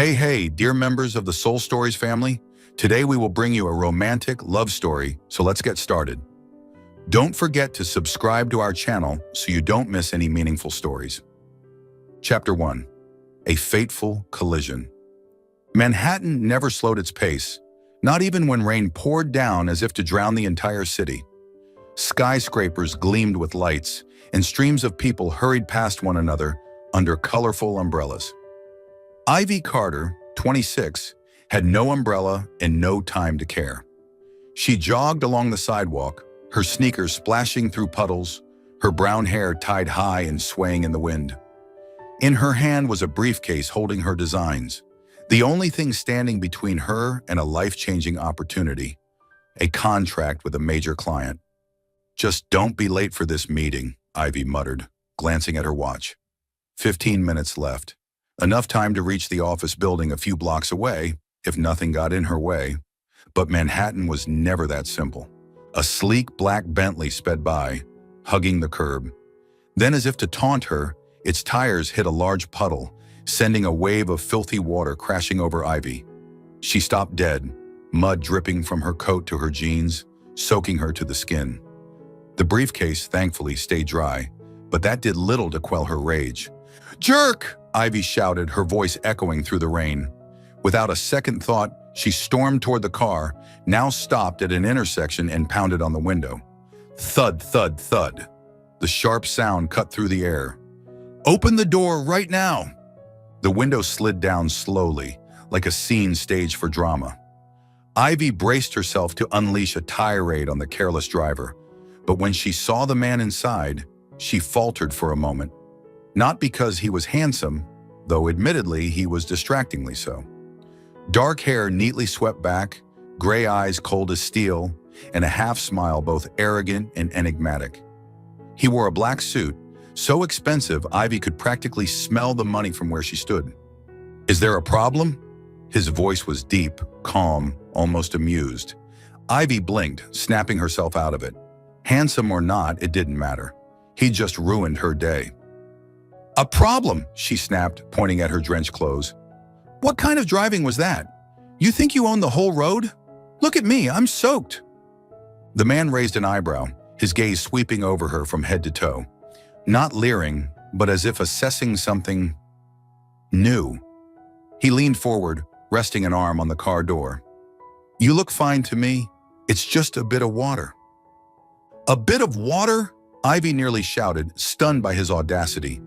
Hey, dear members of the Soul Stories family. Today we will bring you a romantic love story, so let's get started. Don't forget to subscribe to our channel so you don't miss any meaningful stories. Chapter 1. A Fateful Collision. Manhattan never slowed its pace, not even when rain poured down as if to drown the entire city. Skyscrapers gleamed with lights, and streams of people hurried past one another under colorful umbrellas. Ivy Carter, 26, had no umbrella and no time to care. She jogged along the sidewalk, her sneakers splashing through puddles, her brown hair tied high and swaying in the wind. In her hand was a briefcase holding her designs, the only thing standing between her and a life-changing opportunity, a contract with a major client. "Just don't be late for this meeting," Ivy muttered, glancing at her watch. 15 minutes left. Enough time to reach the office building a few blocks away, if nothing got in her way. But Manhattan was never that simple. A sleek black Bentley sped by, hugging the curb. Then, as if to taunt her, its tires hit a large puddle, sending a wave of filthy water crashing over Ivy. She stopped dead, mud dripping from her coat to her jeans, soaking her to the skin. The briefcase, thankfully, stayed dry, but that did little to quell her rage. "Jerk!" Ivy shouted, her voice echoing through the rain. Without a second thought, she stormed toward the car, now stopped at an intersection and pounded on the window. Thud, thud, thud. The sharp sound cut through the air. "Open the door right now!" The window slid down slowly, like a scene staged for drama. Ivy braced herself to unleash a tirade on the careless driver, but when she saw the man inside, she faltered for a moment. Not because he was handsome, though admittedly he was distractingly so. Dark hair neatly swept back, gray eyes cold as steel, and a half-smile both arrogant and enigmatic. He wore a black suit, so expensive Ivy could practically smell the money from where she stood. "Is there a problem?" His voice was deep, calm, almost amused. Ivy blinked, snapping herself out of it. Handsome or not, it didn't matter. He'd just ruined her day. "A problem," she snapped, pointing at her drenched clothes. "What kind of driving was that? You think you own the whole road? Look at me, I'm soaked." The man raised an eyebrow, his gaze sweeping over her from head to toe. Not leering, but as if assessing something new. He leaned forward, resting an arm on the car door. "You look fine to me. It's just a bit of water." "A bit of water?" Ivy nearly shouted, stunned by his audacity.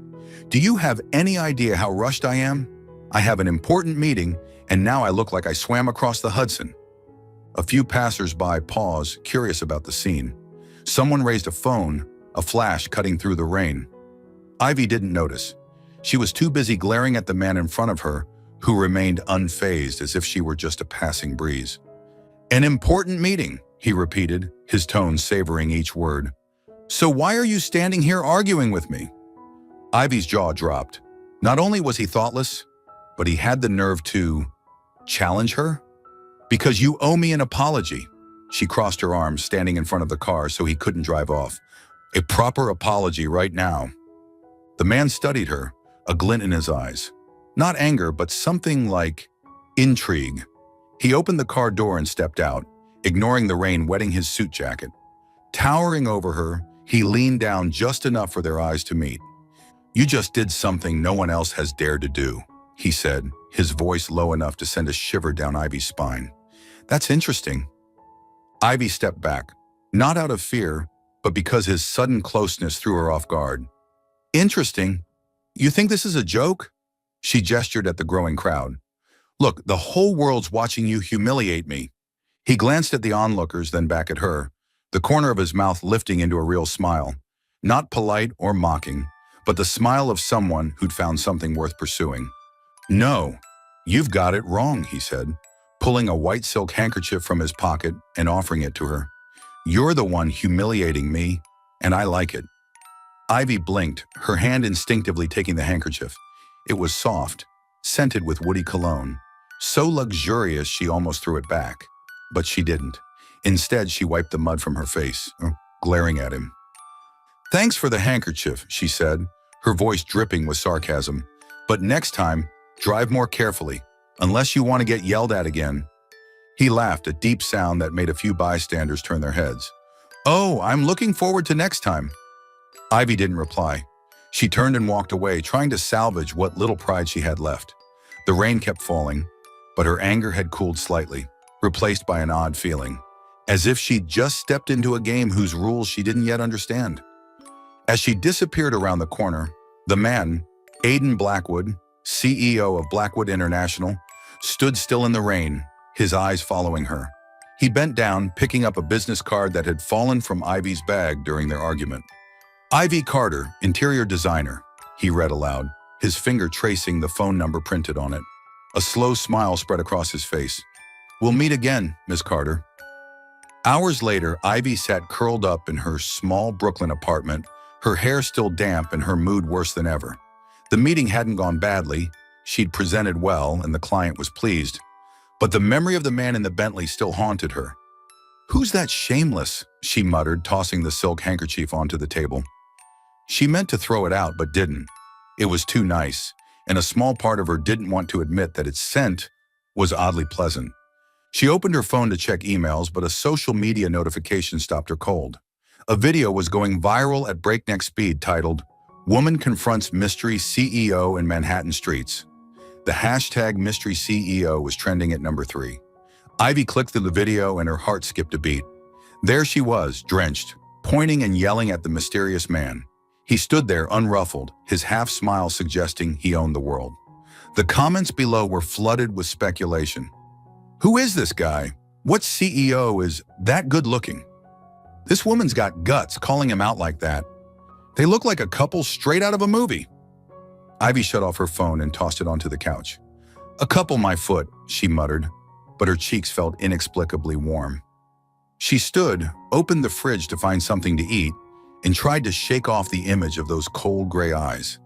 "Do you have any idea how rushed I am? I have an important meeting, and now I look like I swam across the Hudson." A few passers-by paused, curious about the scene. Someone raised a phone, a flash cutting through the rain. Ivy didn't notice. She was too busy glaring at the man in front of her, who remained unfazed as if she were just a passing breeze. "An important meeting," he repeated, his tone savoring each word. "So why are you standing here arguing with me?" Ivy's jaw dropped. Not only was he thoughtless, but he had the nerve to challenge her. "Because you owe me an apology." She crossed her arms, standing in front of the car so he couldn't drive off. "A proper apology right now." The man studied her, a glint in his eyes. Not anger, but something like intrigue. He opened the car door and stepped out, ignoring the rain wetting his suit jacket. Towering over her, he leaned down just enough for their eyes to meet. "You just did something no one else has dared to do," he said, his voice low enough to send a shiver down Ivy's spine. "That's interesting." Ivy stepped back, not out of fear, but because his sudden closeness threw her off guard. "Interesting? You think this is a joke?" She gestured at the growing crowd. "Look, the whole world's watching you humiliate me." He glanced at the onlookers, then back at her, the corner of his mouth lifting into a real smile. Not polite or mocking, but the smile of someone who'd found something worth pursuing. "No, you've got it wrong," he said, pulling a white silk handkerchief from his pocket and offering it to her. "You're the one humiliating me, and I like it." Ivy blinked, her hand instinctively taking the handkerchief. It was soft, scented with woody cologne, so luxurious she almost threw it back. But she didn't. Instead, she wiped the mud from her face, glaring at him. "Thanks for the handkerchief," she said, her voice dripping with sarcasm. "But next time, drive more carefully. unless you want to get yelled at again." He laughed, a deep sound that made a few bystanders turn their heads. "Oh, I'm looking forward to next time." Ivy didn't reply. She turned and walked away, trying to salvage what little pride she had left. The rain kept falling, but her anger had cooled slightly, replaced by an odd feeling, as if she'd just stepped into a game whose rules she didn't yet understand. As she disappeared around the corner, the man, Aidan Blackwood, CEO of Blackwood International, stood still in the rain, his eyes following her. He bent down, picking up a business card that had fallen from Ivy's bag during their argument. "Ivy Carter, interior designer," he read aloud, his finger tracing the phone number printed on it. A slow smile spread across his face. "We'll meet again, Miss Carter." Hours later, Ivy sat curled up in her small Brooklyn apartment, her hair still damp and her mood worse than ever. The meeting hadn't gone badly. She'd presented well and the client was pleased. But the memory of the man in the Bentley still haunted her. "Who's that shameless?" she muttered, tossing the silk handkerchief onto the table. She meant to throw it out, but didn't. It was too nice, and a small part of her didn't want to admit that its scent was oddly pleasant. She opened her phone to check emails, but a social media notification stopped her cold. A video was going viral at breakneck speed titled, "Woman Confronts Mystery CEO in Manhattan Streets." The hashtag Mystery CEO was trending at number 3. Ivy clicked through the video and her heart skipped a beat. There she was, drenched, pointing and yelling at the mysterious man. He stood there unruffled, his half-smile suggesting he owned the world. The comments below were flooded with speculation. Who is this guy? What CEO is that good-looking? This woman's got guts calling him out like that. They look like a couple straight out of a movie. Ivy shut off her phone and tossed it onto the couch. "A couple, my foot," she muttered, but her cheeks felt inexplicably warm. She stood, opened the fridge to find something to eat, and tried to shake off the image of those cold gray eyes.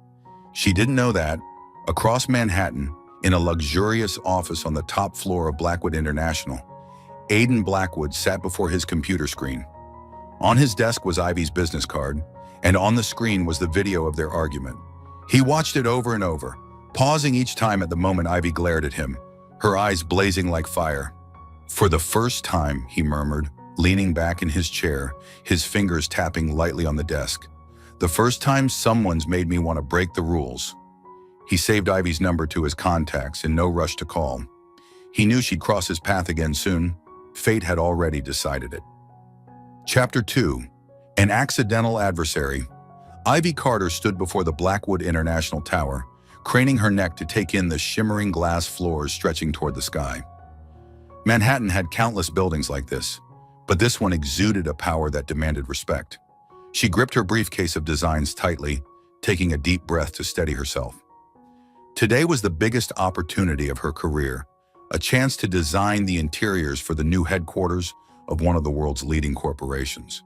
She didn't know that, across Manhattan, in a luxurious office on the top floor of Blackwood International, Aidan Blackwood sat before his computer screen. On his desk was Ivy's business card, and on the screen was the video of their argument. He watched it over and over, pausing each time at the moment Ivy glared at him, her eyes blazing like fire. "For the first time," he murmured, leaning back in his chair, his fingers tapping lightly on the desk. "The first time someone's made me want to break the rules." He saved Ivy's number to his contacts in no rush to call. He knew she'd cross his path again soon. Fate had already decided it. Chapter 2. An Accidental Adversary. Ivy Carter stood before the Blackwood International Tower, craning her neck to take in the shimmering glass floors stretching toward the sky. Manhattan had countless buildings like this, but this one exuded a power that demanded respect. She gripped her briefcase of designs tightly, taking a deep breath to steady herself. Today was the biggest opportunity of her career, a chance to design the interiors for the new headquarters of one of the world's leading corporations.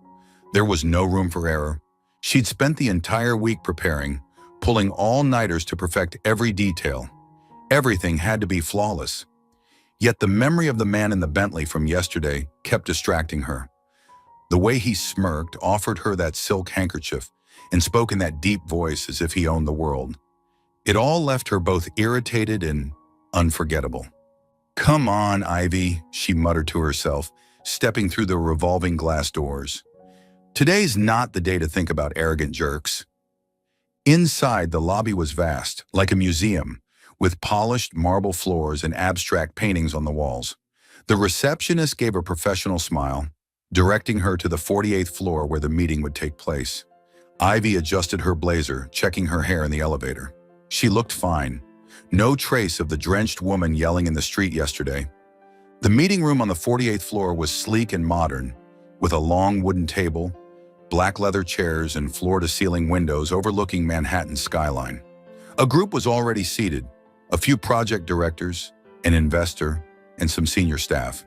There was no room for error. She'd spent the entire week preparing, pulling all-nighters to perfect every detail. Everything had to be flawless. Yet the memory of the man in the Bentley from yesterday kept distracting her. The way he smirked, offered her that silk handkerchief, and spoke in that deep voice as if he owned the world. It all left her both irritated and unforgettable. "Come on, Ivy," she muttered to herself, stepping through the revolving glass doors. "Today's not the day to think about arrogant jerks." Inside, the lobby was vast, like a museum, with polished marble floors and abstract paintings on the walls. The receptionist gave a professional smile, directing her to the 48th floor where the meeting would take place. Ivy adjusted her blazer, checking her hair in the elevator. She looked fine. No trace of the drenched woman yelling in the street yesterday. The meeting room on the 48th floor was sleek and modern, with a long wooden table, black leather chairs, and floor-to-ceiling windows overlooking Manhattan's skyline. A group was already seated, a few project directors, an investor, and some senior staff.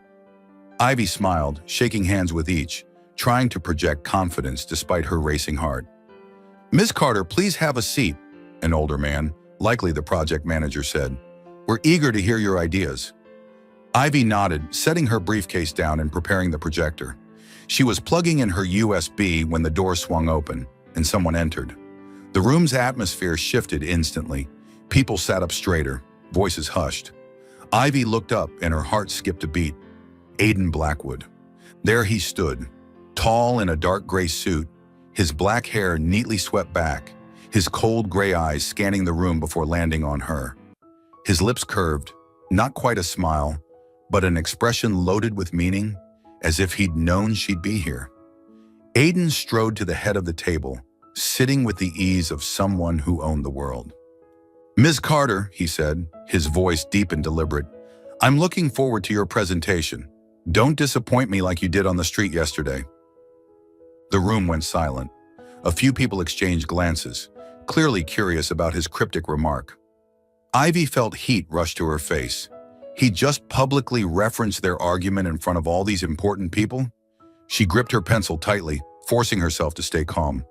Ivy smiled, shaking hands with each, trying to project confidence despite her racing heart. "Ms. Carter, please have a seat," an older man, likely the project manager, said. "We're eager to hear your ideas." Ivy nodded, setting her briefcase down and preparing the projector. She was plugging in her USB when the door swung open, and someone entered. The room's atmosphere shifted instantly. People sat up straighter, voices hushed. Ivy looked up and her heart skipped a beat. Aiden Blackwood. There he stood, tall in a dark gray suit, his black hair neatly swept back, his cold gray eyes scanning the room before landing on her. His lips curved, not quite a smile, but an expression loaded with meaning, as if he'd known she'd be here. Aiden strode to the head of the table, sitting with the ease of someone who owned the world. "Ms. Carter," he said, his voice deep and deliberate, "I'm looking forward to your presentation. Don't disappoint me like you did on the street yesterday." The room went silent. A few people exchanged glances, clearly curious about his cryptic remark. Ivy felt heat rush to her face. He just publicly referenced their argument in front of all these important people? She gripped her pencil tightly, forcing herself to stay calm.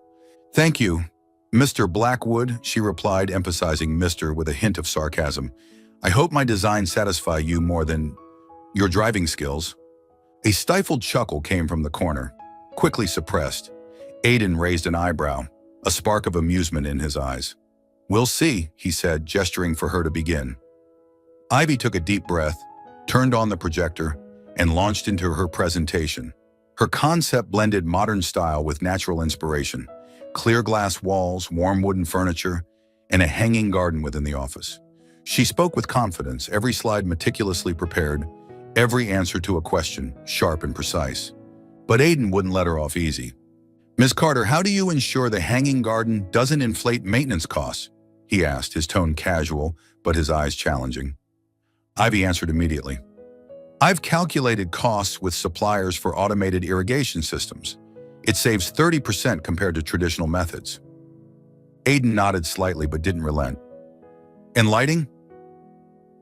"Thank you, Mr. Blackwood," she replied, emphasizing Mr. with a hint of sarcasm. "I hope my designs satisfy you more than your driving skills." A stifled chuckle came from the corner, quickly suppressed. Aiden raised an eyebrow, a spark of amusement in his eyes. "We'll see," he said, gesturing for her to begin. Ivy took a deep breath, turned on the projector, and launched into her presentation. Her concept blended modern style with natural inspiration, clear glass walls, warm wooden furniture, and a hanging garden within the office. She spoke with confidence, every slide meticulously prepared, every answer to a question, sharp and precise. But Aiden wouldn't let her off easy. "Ms. Carter, how do you ensure the hanging garden doesn't inflate maintenance costs?" he asked, his tone casual, but his eyes challenging. Ivy answered immediately. "I've calculated costs with suppliers for automated irrigation systems. It saves 30% compared to traditional methods." Aiden nodded slightly but didn't relent. "And lighting?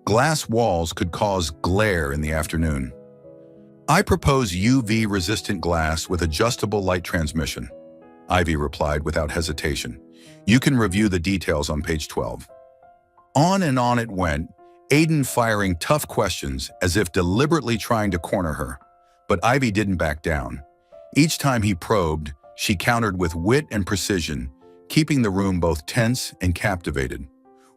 Glass walls could cause glare in the afternoon. I propose UV-resistant glass with adjustable light transmission," Ivy replied without hesitation. "You can review the details on page 12. On and on it went, Aiden firing tough questions as if deliberately trying to corner her. But Ivy didn't back down. Each time he probed, she countered with wit and precision, keeping the room both tense and captivated.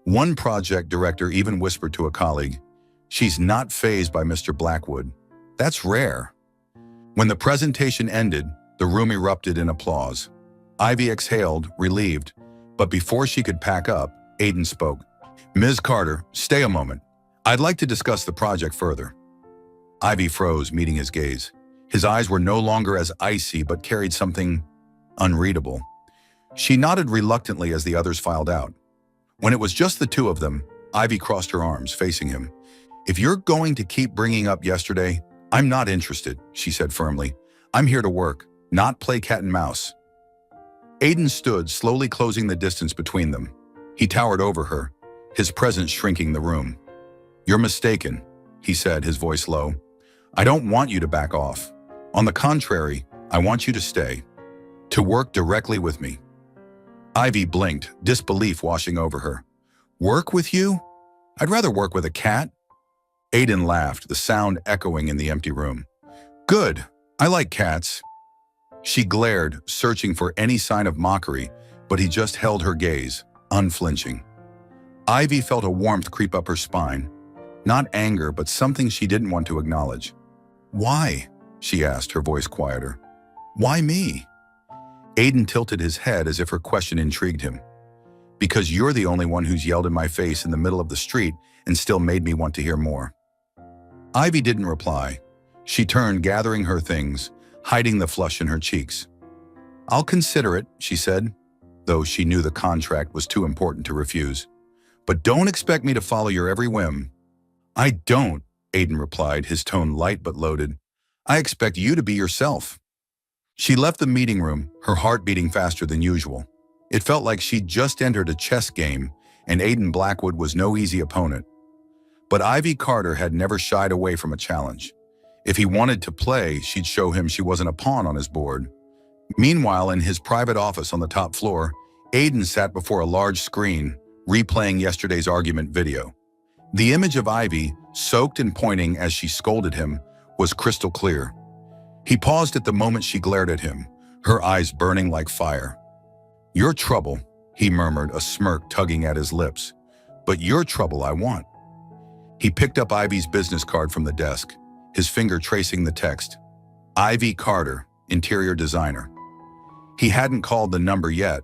One project director even whispered to a colleague, "She's not fazed by Mr. Blackwood. That's rare." When the presentation ended, the room erupted in applause. Ivy exhaled, relieved, but before she could pack up, Aiden spoke. "Ms. Carter, stay a moment. I'd like to discuss the project further." Ivy froze, meeting his gaze. His eyes were no longer as icy but carried something unreadable. She nodded reluctantly as the others filed out. When it was just the two of them, Ivy crossed her arms, facing him. "If you're going to keep bringing up yesterday, I'm not interested," she said firmly. "I'm here to work, not play cat and mouse." Aiden stood, slowly closing the distance between them. He towered over her, his presence shrinking the room. "You're mistaken," he said, his voice low. "I don't want you to back off. On the contrary, I want you to stay, to work directly with me." Ivy blinked, disbelief washing over her. "Work with you? I'd rather work with a cat." Aiden laughed, the sound echoing in the empty room. "Good, I like cats." She glared, searching for any sign of mockery, but he just held her gaze, unflinching. Ivy felt a warmth creep up her spine. Not anger, but something she didn't want to acknowledge. "Why?" she asked, her voice quieter. "Why me?" Aiden tilted his head as if her question intrigued him. "Because you're the only one who's yelled in my face in the middle of the street and still made me want to hear more." Ivy didn't reply. She turned, gathering her things, hiding the flush in her cheeks. "I'll consider it," she said, though she knew the contract was too important to refuse. "But don't expect me to follow your every whim." "I don't," Aiden replied, his tone light but loaded. "I expect you to be yourself." She left the meeting room, her heart beating faster than usual. It felt like she'd just entered a chess game, and Aiden Blackwood was no easy opponent. But Ivy Carter had never shied away from a challenge. If he wanted to play, she'd show him she wasn't a pawn on his board. Meanwhile, in his private office on the top floor, Aiden sat before a large screen, replaying yesterday's argument video. The image of Ivy, soaked and pointing as she scolded him, was crystal clear. He paused at the moment she glared at him, her eyes burning like fire. "Your trouble," he murmured, a smirk tugging at his lips. "But your trouble I want." He picked up Ivy's business card from the desk, his finger tracing the text. Ivy Carter, interior designer. He hadn't called the number yet,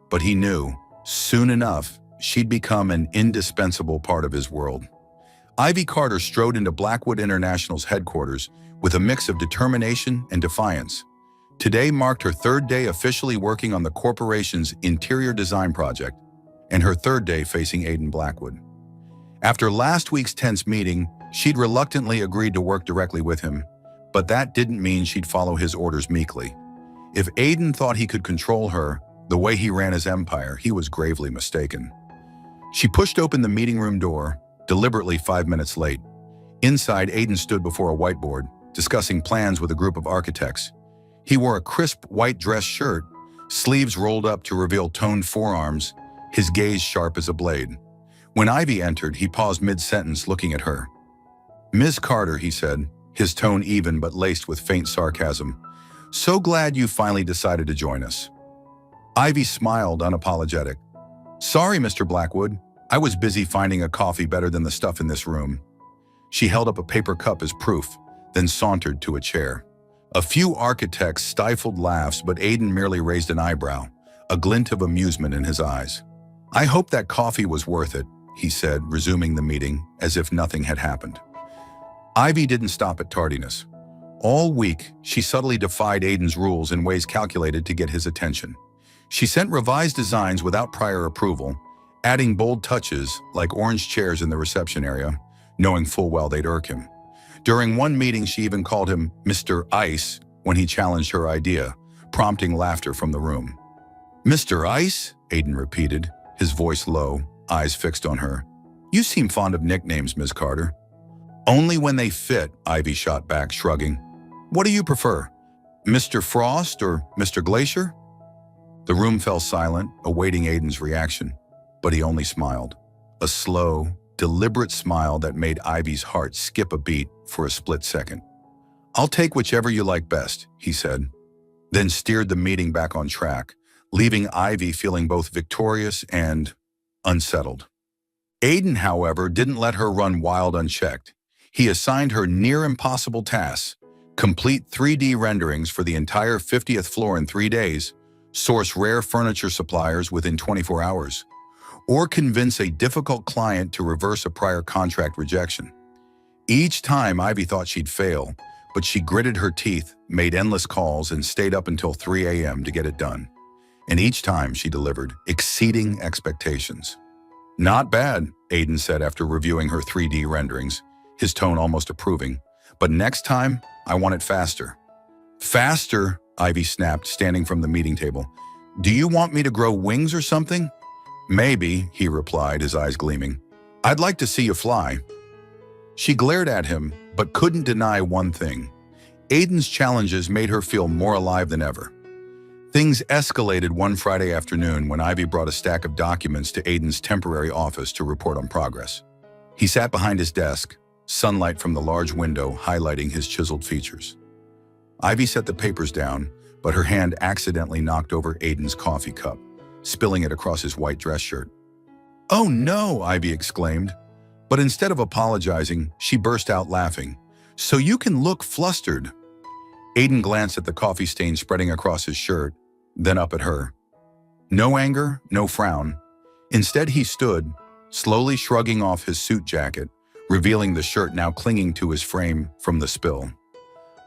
but he knew, soon enough, she'd become an indispensable part of his world. Ivy Carter strode into Blackwood International's headquarters with a mix of determination and defiance. Today marked her third day officially working on the corporation's interior design project, and her third day facing Aiden Blackwood. After last week's tense meeting, she'd reluctantly agreed to work directly with him, but that didn't mean she'd follow his orders meekly. If Aiden thought he could control her the way he ran his empire, he was gravely mistaken. She pushed open the meeting room door, deliberately 5 minutes late. Inside, Aiden stood before a whiteboard, discussing plans with a group of architects. He wore a crisp white dress shirt, sleeves rolled up to reveal toned forearms, his gaze sharp as a blade. When Ivy entered, he paused mid-sentence looking at her. "Ms. Carter," he said, his tone even but laced with faint sarcasm. "So glad you finally decided to join us." Ivy smiled, unapologetic. "Sorry, Mr. Blackwood. I was busy finding a coffee better than the stuff in this room." She held up a paper cup as proof, then sauntered to a chair. A few architects stifled laughs, but Aiden merely raised an eyebrow, a glint of amusement in his eyes. "I hope that coffee was worth it," he said, resuming the meeting as if nothing had happened. Ivy didn't stop at tardiness. All week, she subtly defied Aiden's rules in ways calculated to get his attention. She sent revised designs without prior approval, adding bold touches like orange chairs in the reception area, knowing full well they'd irk him. During one meeting, she even called him Mr. Ice when he challenged her idea, prompting laughter from the room. "Mr. Ice?" Aiden repeated, his voice low, eyes fixed on her. "You seem fond of nicknames, Ms. Carter." "Only when they fit," Ivy shot back, shrugging. "What do you prefer, Mr. Frost or Mr. Glacier?" The room fell silent, awaiting Aiden's reaction, but he only smiled. A slow, deliberate smile that made Ivy's heart skip a beat for a split second. "I'll take whichever you like best," he said, then steered the meeting back on track, leaving Ivy feeling both victorious and unsettled. Aiden, however, didn't let her run wild unchecked. He assigned her near-impossible tasks: complete 3D renderings for the entire 50th floor in 3 days, source rare furniture suppliers within 24 hours, or convince a difficult client to reverse a prior contract rejection. Each time, Ivy thought she'd fail, but she gritted her teeth, made endless calls, and stayed up until 3 a.m. to get it done. And each time she delivered, exceeding expectations. "Not bad," Aiden said after reviewing her 3D renderings, his tone almost approving. "But next time, I want it faster." "Faster?" Ivy snapped, standing from the meeting table. "Do you want me to grow wings or something?" "Maybe," he replied, his eyes gleaming. "I'd like to see you fly." She glared at him, but couldn't deny one thing. Aiden's challenges made her feel more alive than ever. Things escalated one Friday afternoon when Ivy brought a stack of documents to Aiden's temporary office to report on progress. He sat behind his desk, sunlight from the large window highlighting his chiseled features. Ivy set the papers down, but her hand accidentally knocked over Aiden's coffee cup, spilling it across his white dress shirt. "Oh no!" Ivy exclaimed. But instead of apologizing, she burst out laughing. "So you can look flustered." Aiden glanced at the coffee stain spreading across his shirt, then up at her. No anger, no frown. Instead, he stood, slowly shrugging off his suit jacket, revealing the shirt now clinging to his frame from the spill.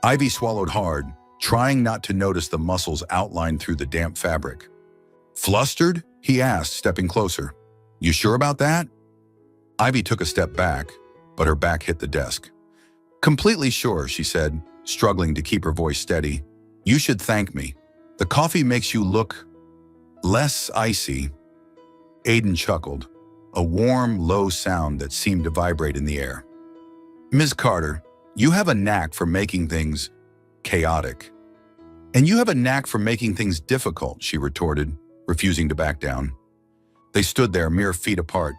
Ivy swallowed hard, trying not to notice the muscles outlined through the damp fabric. "Flustered?" he asked, stepping closer. "You sure about that?" Ivy took a step back, but her back hit the desk. "Completely sure," she said, struggling to keep her voice steady. "You should thank me. The coffee makes you look less icy." Aiden chuckled, a warm, low sound that seemed to vibrate in the air. "Ms. Carter, you have a knack for making things chaotic." "And you have a knack for making things difficult," she retorted, refusing to back down. They stood there mere feet apart,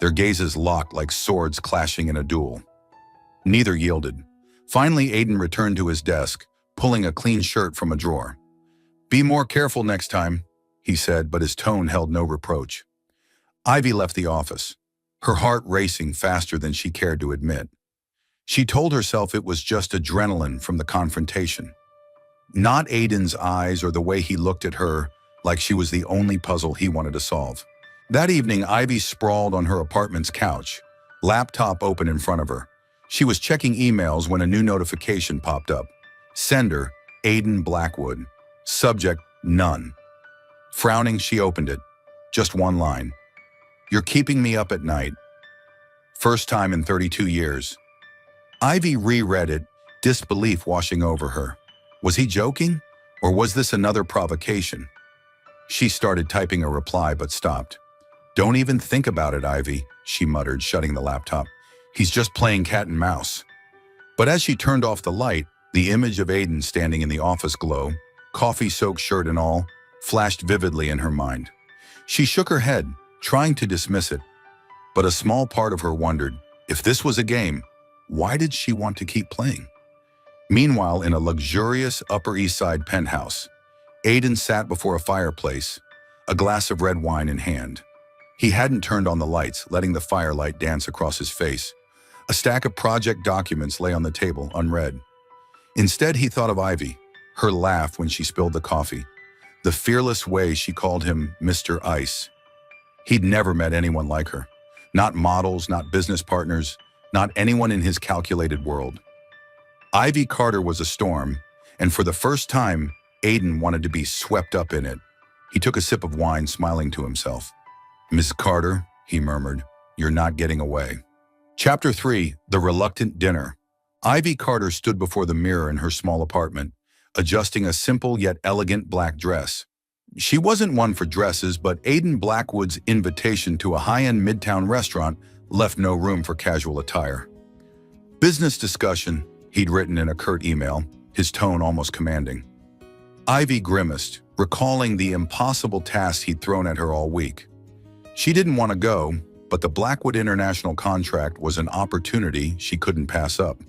their gazes locked like swords clashing in a duel. Neither yielded. Finally, Aiden returned to his desk, pulling a clean shirt from a drawer. "Be more careful next time," he said, but his tone held no reproach. Ivy left the office, her heart racing faster than she cared to admit. She told herself it was just adrenaline from the confrontation. Not Aiden's eyes or the way he looked at her like she was the only puzzle he wanted to solve. That evening, Ivy sprawled on her apartment's couch, laptop open in front of her. She was checking emails when a new notification popped up. Sender, Aiden Blackwood. Subject, none. Frowning, she opened it. Just one line. You're keeping me up at night. First time in 32 years. Ivy reread it, disbelief washing over her. Was he joking? Or was this another provocation? She started typing a reply but stopped. Don't even think about it, Ivy, she muttered, shutting the laptop. He's just playing cat and mouse. But as she turned off the light, the image of Aiden standing in the office glow, coffee-soaked shirt and all, flashed vividly in her mind. She shook her head, trying to dismiss it. But a small part of her wondered, if this was a game, why did she want to keep playing? Meanwhile, in a luxurious Upper East Side penthouse, Aiden sat before a fireplace, a glass of red wine in hand. He hadn't turned on the lights, letting the firelight dance across his face. A stack of project documents lay on the table, unread. Instead, he thought of Ivy, her laugh when she spilled the coffee, the fearless way she called him Mr. Ice. He'd never met anyone like her. Not models, not business partners, not anyone in his calculated world. Ivy Carter was a storm, and for the first time, Aiden wanted to be swept up in it. He took a sip of wine, smiling to himself. Miss Carter, he murmured, you're not getting away. Chapter 3, The Reluctant Dinner. Ivy Carter stood before the mirror in her small apartment, adjusting a simple yet elegant black dress. She wasn't one for dresses, but Aiden Blackwood's invitation to a high-end midtown restaurant left no room for casual attire. Business discussion, he'd written in a curt email, his tone almost commanding. Ivy grimaced, recalling the impossible tasks he'd thrown at her all week. She didn't want to go, but the Blackwood International contract was an opportunity she couldn't pass up.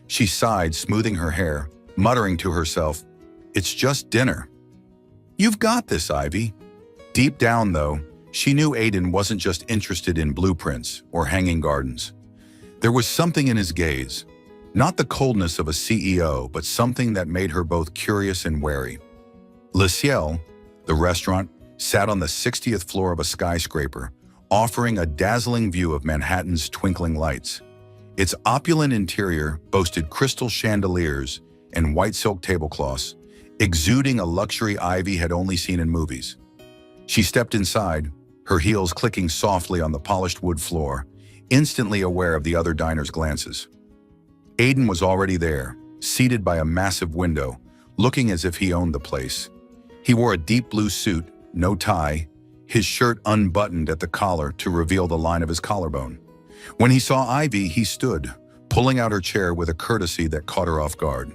She sighed, smoothing her hair, muttering to herself, "It's just dinner." "You've got this, Ivy." Deep down, though, she knew Aiden wasn't just interested in blueprints or hanging gardens. There was something in his gaze, not the coldness of a CEO, but something that made her both curious and wary. Le Ciel, the restaurant, sat on the 60th floor of a skyscraper, offering a dazzling view of Manhattan's twinkling lights. Its opulent interior boasted crystal chandeliers and white silk tablecloths, exuding a luxury Ivy had only seen in movies. She stepped inside, her heels clicking softly on the polished wood floor, instantly aware of the other diners' glances. Aiden was already there, seated by a massive window, looking as if he owned the place. He wore a deep blue suit, no tie, his shirt unbuttoned at the collar to reveal the line of his collarbone. When he saw Ivy, he stood, pulling out her chair with a courtesy that caught her off guard.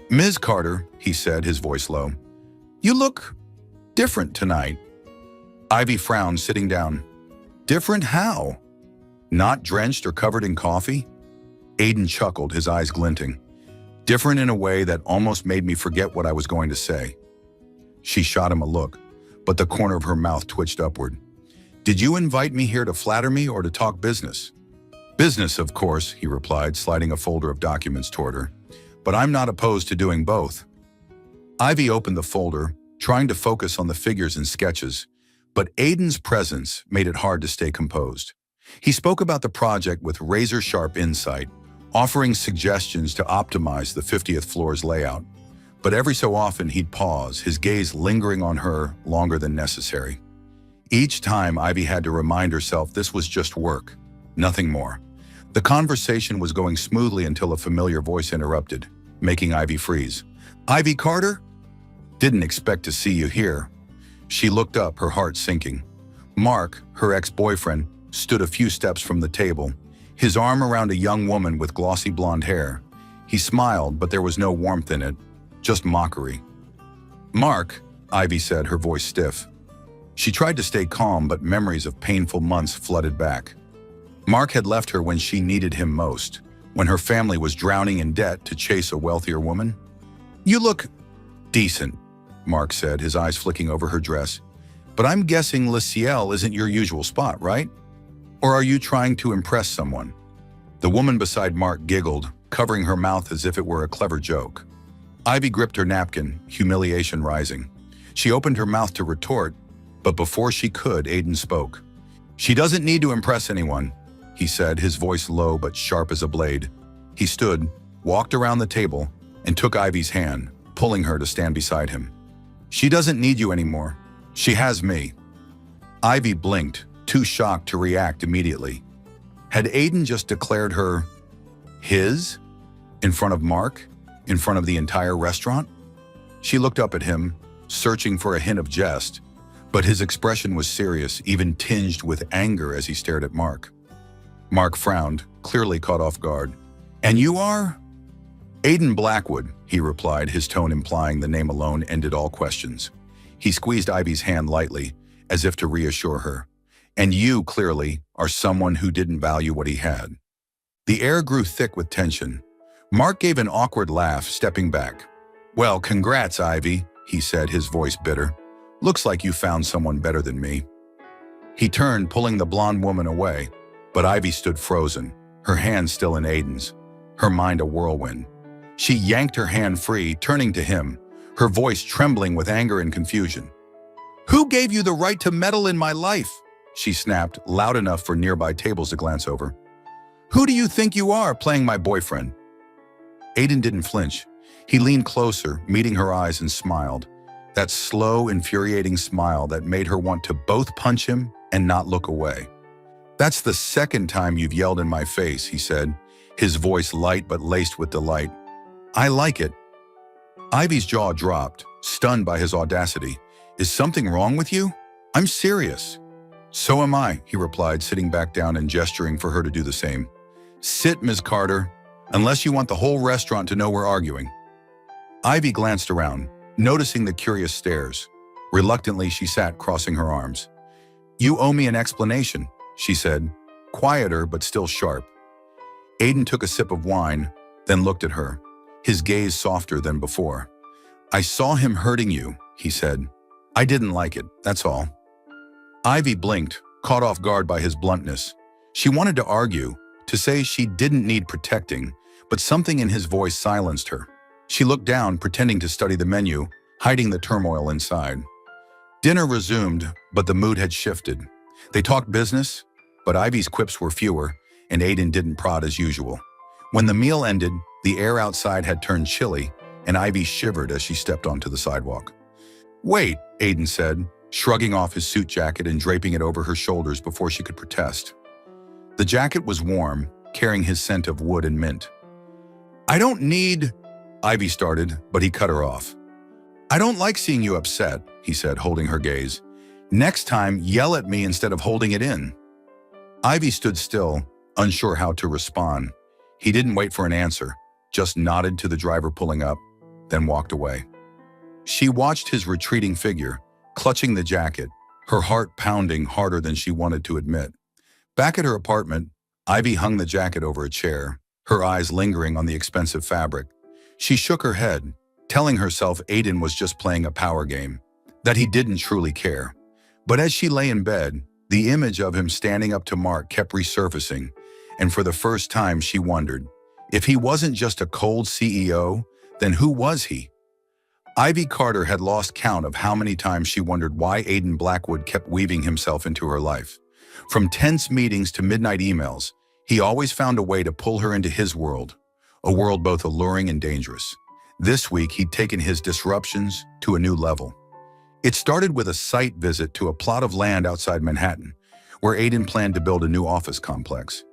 "Ms. Carter," he said, his voice low, "you look different tonight." Ivy frowned, sitting down. "Different how? Not drenched or covered in coffee?" Aiden chuckled, his eyes glinting. "Different in a way that almost made me forget what I was going to say." She shot him a look, but the corner of her mouth twitched upward. "Did you invite me here to flatter me or to talk business?" "Business, of course," he replied, sliding a folder of documents toward her. "But I'm not opposed to doing both." Ivy opened the folder, trying to focus on the figures and sketches, but Aiden's presence made it hard to stay composed. He spoke about the project with razor-sharp insight, offering suggestions to optimize the 50th floor's layout. But every so often he'd pause, his gaze lingering on her longer than necessary. Each time Ivy had to remind herself this was just work, nothing more. The conversation was going smoothly until a familiar voice interrupted, making Ivy freeze. "Ivy Carter? Didn't expect to see you here." She looked up, her heart sinking. Mark, her ex-boyfriend, stood a few steps from the table, his arm around a young woman with glossy blonde hair. He smiled, but there was no warmth in it, just mockery. "Mark," Ivy said, her voice stiff. She tried to stay calm, but memories of painful months flooded back. Mark had left her when she needed him most, when her family was drowning in debt to chase a wealthier woman. "You look decent," Mark said, his eyes flicking over her dress. "But I'm guessing Le Ciel isn't your usual spot, right? Or are you trying to impress someone? The woman beside Mark giggled, covering her mouth as if it were a clever joke. Ivy gripped her napkin, humiliation rising. She opened her mouth to retort, but before she could, Aiden spoke. "She doesn't need to impress anyone," he said, his voice low but sharp as a blade. He stood, walked around the table, and took Ivy's hand, pulling her to stand beside him. "She doesn't need you anymore. She has me." Ivy blinked, too shocked to react immediately. Had Aiden just declared her his? In front of Mark? In front of the entire restaurant? She looked up at him, searching for a hint of jest, but his expression was serious, even tinged with anger as he stared at Mark. Mark frowned, clearly caught off guard. "And you are?" "Aiden Blackwood," he replied, his tone implying the name alone ended all questions. He squeezed Ivy's hand lightly, as if to reassure her. "And you, clearly, are someone who didn't value what he had." The air grew thick with tension. Mark gave an awkward laugh, stepping back. "Well, congrats, Ivy," he said, his voice bitter. "Looks like you found someone better than me." He turned, pulling the blonde woman away, but Ivy stood frozen, her hand still in Aiden's, her mind a whirlwind. She yanked her hand free, turning to him, her voice trembling with anger and confusion. "Who gave you the right to meddle in my life?" she snapped, loud enough for nearby tables to glance over. "Who do you think you are, playing my boyfriend?" Aiden didn't flinch. He leaned closer, meeting her eyes, and smiled. That slow, infuriating smile that made her want to both punch him and not look away. "That's the second time you've yelled in my face," he said, his voice light but laced with delight. "I like it." Ivy's jaw dropped, stunned by his audacity. "Is something wrong with you? I'm serious." "So am I," he replied, sitting back down and gesturing for her to do the same. "Sit, Ms. Carter, unless you want the whole restaurant to know we're arguing." Ivy glanced around, noticing the curious stares. Reluctantly, she sat, crossing her arms. "You owe me an explanation," she said, quieter but still sharp. Aiden took a sip of wine, then looked at her, his gaze softer than before. "I saw him hurting you," he said. "I didn't like it, that's all." Ivy blinked, caught off guard by his bluntness. She wanted to argue, to say she didn't need protecting, but something in his voice silenced her. She looked down, pretending to study the menu, hiding the turmoil inside. Dinner resumed, but the mood had shifted. They talked business, but Ivy's quips were fewer, and Aiden didn't prod as usual. When the meal ended, the air outside had turned chilly, and Ivy shivered as she stepped onto the sidewalk. "Wait," Aiden said, shrugging off his suit jacket and draping it over her shoulders before she could protest. The jacket was warm, carrying his scent of wood and mint. "I don't need—" Ivy started, but he cut her off. "I don't like seeing you upset," he said, holding her gaze. "Next time, yell at me instead of holding it in." Ivy stood still, unsure how to respond. He didn't wait for an answer, just nodded to the driver pulling up, then walked away. She watched his retreating figure, clutching the jacket, her heart pounding harder than she wanted to admit. Back at her apartment, Ivy hung the jacket over a chair, her eyes lingering on the expensive fabric. She shook her head, telling herself Aiden was just playing a power game, that he didn't truly care. But as she lay in bed, the image of him standing up to Mark kept resurfacing, and for the first time she wondered, if he wasn't just a cold CEO, then who was he? Ivy Carter had lost count of how many times she wondered why Aiden Blackwood kept weaving himself into her life. From tense meetings to midnight emails, he always found a way to pull her into his world, a world both alluring and dangerous. This week, he'd taken his disruptions to a new level. It started with a site visit to a plot of land outside Manhattan, where Aiden planned to build a new office complex.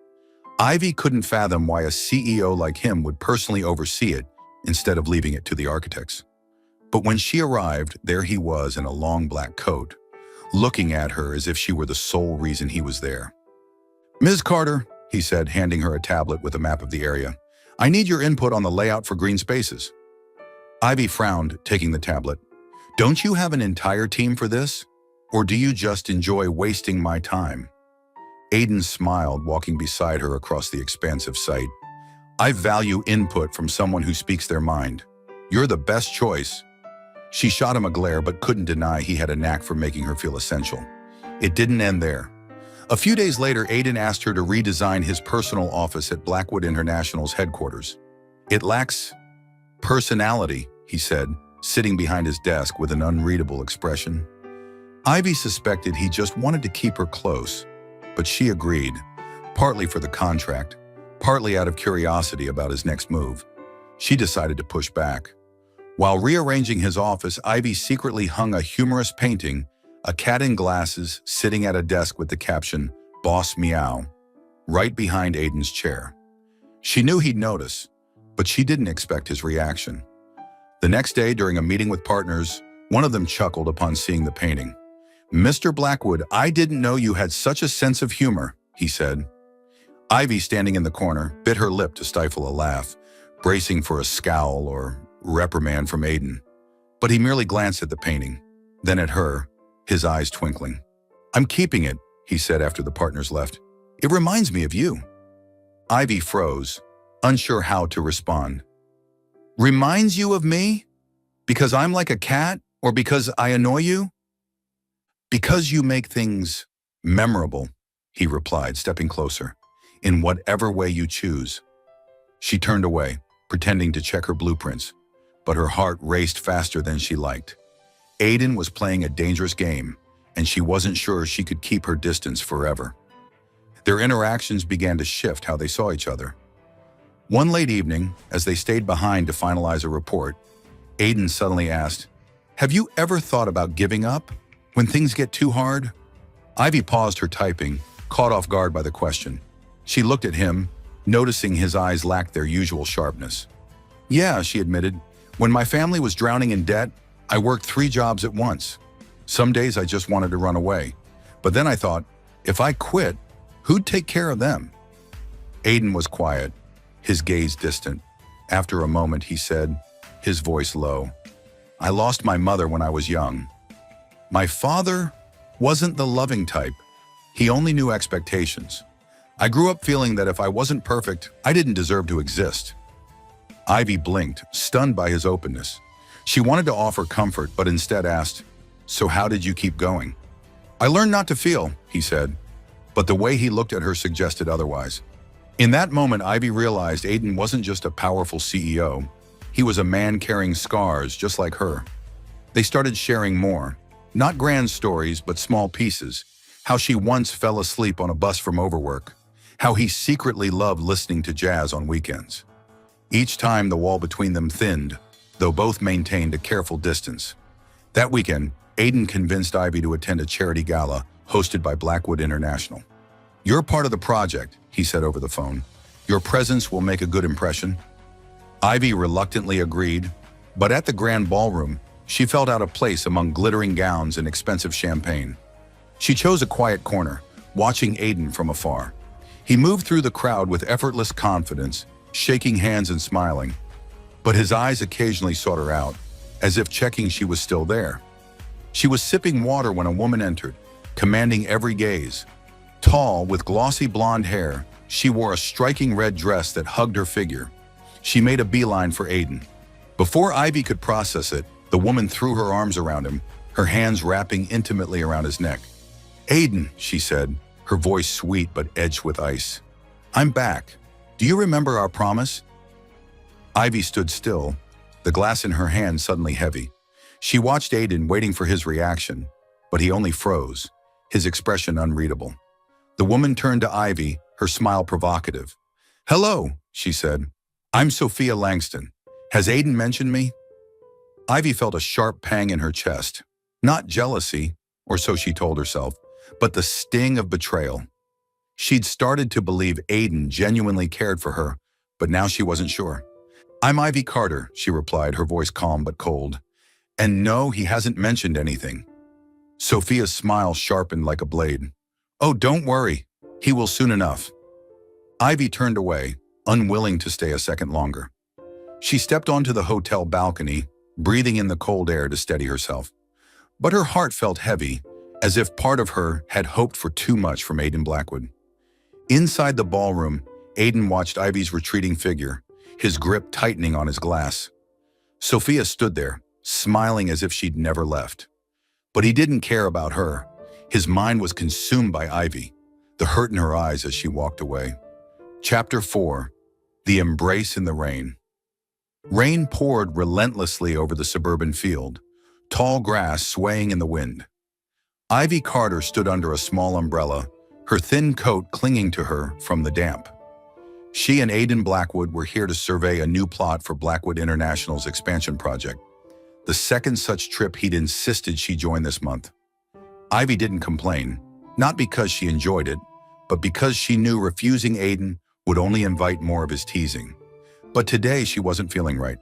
Ivy couldn't fathom why a CEO like him would personally oversee it instead of leaving it to the architects. But when she arrived, there he was in a long black coat, looking at her as if she were the sole reason he was there. "Ms. Carter," he said, handing her a tablet with a map of the area, "I need your input on the layout for green spaces." Ivy frowned, taking the tablet. "Don't you have an entire team for this? Or do you just enjoy wasting my time?" Aiden smiled, walking beside her across the expansive site. "I value input from someone who speaks their mind. You're the best choice." She shot him a glare but couldn't deny he had a knack for making her feel essential. It didn't end there. A few days later, Aiden asked her to redesign his personal office at Blackwood International's headquarters. "It lacks personality," he said, sitting behind his desk with an unreadable expression. Ivy suspected he just wanted to keep her close, but she agreed, partly for the contract, partly out of curiosity about his next move. She decided to push back. While rearranging his office, Ivy secretly hung a humorous painting, a cat in glasses sitting at a desk with the caption, "Boss Meow," right behind Aiden's chair. She knew he'd notice, but she didn't expect his reaction. The next day, during a meeting with partners, one of them chuckled upon seeing the painting. "Mr. Blackwood, I didn't know you had such a sense of humor," he said. Ivy, standing in the corner, bit her lip to stifle a laugh, bracing for a scowl or reprimand from Aiden. But he merely glanced at the painting, then at her, his eyes twinkling. "I'm keeping it," he said after the partners left. "It reminds me of you." Ivy froze, unsure how to respond. "Reminds you of me? Because I'm like a cat, or because I annoy you?" "Because you make things memorable," he replied, stepping closer. "In whatever way you choose." She turned away, pretending to check her blueprints, but her heart raced faster than she liked. Aiden was playing a dangerous game, and she wasn't sure she could keep her distance forever. Their interactions began to shift how they saw each other. One late evening, as they stayed behind to finalize a report, Aiden suddenly asked, "Have you ever thought about giving up when things get too hard?" Ivy paused her typing, caught off guard by the question. She looked at him, noticing his eyes lacked their usual sharpness. "Yeah," she admitted. "When my family was drowning in debt, I worked 3 jobs at once. Some days I just wanted to run away. But then I thought, if I quit, who'd take care of them?" Aiden was quiet, his gaze distant. After a moment, he said, his voice low, "I lost my mother when I was young. My father wasn't the loving type. He only knew expectations. I grew up feeling that if I wasn't perfect, I didn't deserve to exist." Ivy blinked, stunned by his openness. She wanted to offer comfort, but instead asked, "So how did you keep going?" "I learned not to feel," he said, but the way he looked at her suggested otherwise. In that moment, Ivy realized Aiden wasn't just a powerful CEO. He was a man carrying scars just like her. They started sharing more, not grand stories, but small pieces. How she once fell asleep on a bus from overwork. How he secretly loved listening to jazz on weekends. Each time the wall between them thinned, though both maintained a careful distance. That weekend, Aiden convinced Ivy to attend a charity gala hosted by Blackwood International. "You're part of the project," he said over the phone. "Your presence will make a good impression." Ivy reluctantly agreed, but at the grand ballroom, she felt out of place among glittering gowns and expensive champagne. She chose a quiet corner, watching Aiden from afar. He moved through the crowd with effortless confidence, shaking hands and smiling. But his eyes occasionally sought her out, as if checking she was still there. She was sipping water when a woman entered, commanding every gaze. Tall, with glossy blonde hair, she wore a striking red dress that hugged her figure. She made a beeline for Aiden. Before Ivy could process it, the woman threw her arms around him, her hands wrapping intimately around his neck. "Aiden," she said, her voice sweet but edged with ice. "I'm back. Do you remember our promise?" Ivy stood still, the glass in her hand suddenly heavy. She watched Aiden, waiting for his reaction, but he only froze, his expression unreadable. The woman turned to Ivy, her smile provocative. "Hello," she said. "I'm Sophia Langston. Has Aiden mentioned me?" Ivy felt a sharp pang in her chest. Not jealousy, or so she told herself, but the sting of betrayal. She'd started to believe Aiden genuinely cared for her, but now she wasn't sure. "I'm Ivy Carter," she replied, her voice calm but cold. "And no, he hasn't mentioned anything." Sophia's smile sharpened like a blade. "Oh, don't worry. He will soon enough." Ivy turned away, unwilling to stay a second longer. She stepped onto the hotel balcony, breathing in the cold air to steady herself. But her heart felt heavy, as if part of her had hoped for too much from Aiden Blackwood. Inside the ballroom, Aiden watched Ivy's retreating figure, his grip tightening on his glass. Sophia stood there, smiling as if she'd never left. But he didn't care about her. His mind was consumed by Ivy. the hurt in her eyes as she walked away. Chapter 4. The Embrace in the Rain. Rain poured relentlessly over the suburban field, tall grass swaying in the wind. Ivy Carter stood under a small umbrella, her thin coat clinging to her from the damp. She and Aidan Blackwood were here to survey a new plot for Blackwood International's expansion project, the second such trip he'd insisted she join this month. Ivy didn't complain, not because she enjoyed it, but because she knew refusing Aidan would only invite more of his teasing. But today she wasn't feeling right.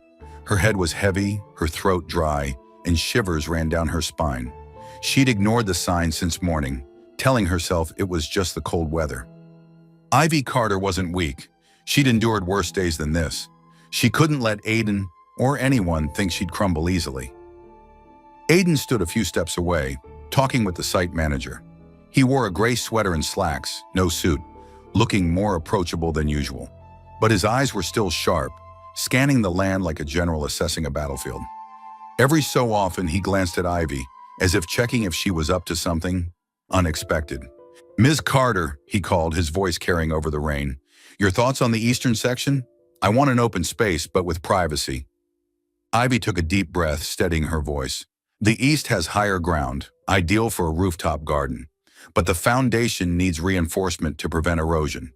Her head was heavy, her throat dry, and shivers ran down her spine. She'd ignored the signs since morning, telling herself it was just the cold weather. Ivy Carter wasn't weak. She'd endured worse days than this. She couldn't let Aidan or anyone think she'd crumble easily. Aidan stood a few steps away, talking with the site manager. He wore a gray sweater and slacks, no suit, looking more approachable than usual. But his eyes were still sharp, scanning the land like a general assessing a battlefield. Every so often he glanced at Ivy, as if checking if she was up to something unexpected. "Ms. Carter," he called, his voice carrying over the rain. "Your thoughts on the eastern section? I want an open space, but with privacy." Ivy took a deep breath, steadying her voice. "The east has higher ground, ideal for a rooftop garden, but the foundation needs reinforcement to prevent erosion."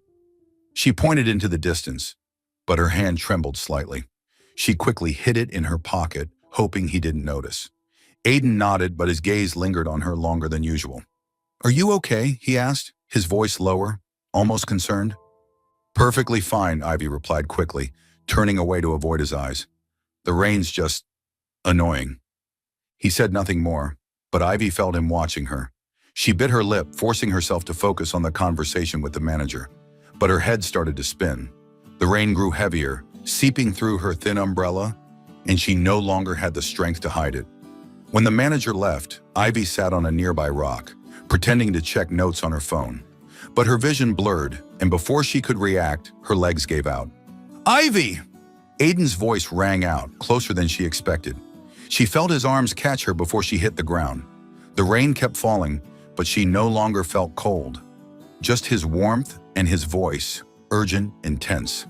She pointed into the distance, but her hand trembled slightly. She quickly hid it in her pocket, hoping he didn't notice. Aidan nodded, but his gaze lingered on her longer than usual. "Are you okay?" he asked, his voice lower, almost concerned. "Perfectly fine," Ivy replied quickly, turning away to avoid his eyes. "The rain's just annoying." He said nothing more, but Ivy felt him watching her. She bit her lip, forcing herself to focus on the conversation with the manager, but her head started to spin. The rain grew heavier, seeping through her thin umbrella, and she no longer had the strength to hide it. When the manager left, Ivy sat on a nearby rock, pretending to check notes on her phone. But her vision blurred, and before she could react, her legs gave out. "Ivy!" Aidan's voice rang out, closer than she expected. She felt his arms catch her before she hit the ground. The rain kept falling, but she no longer felt cold. Just his warmth and his voice, urgent, intense.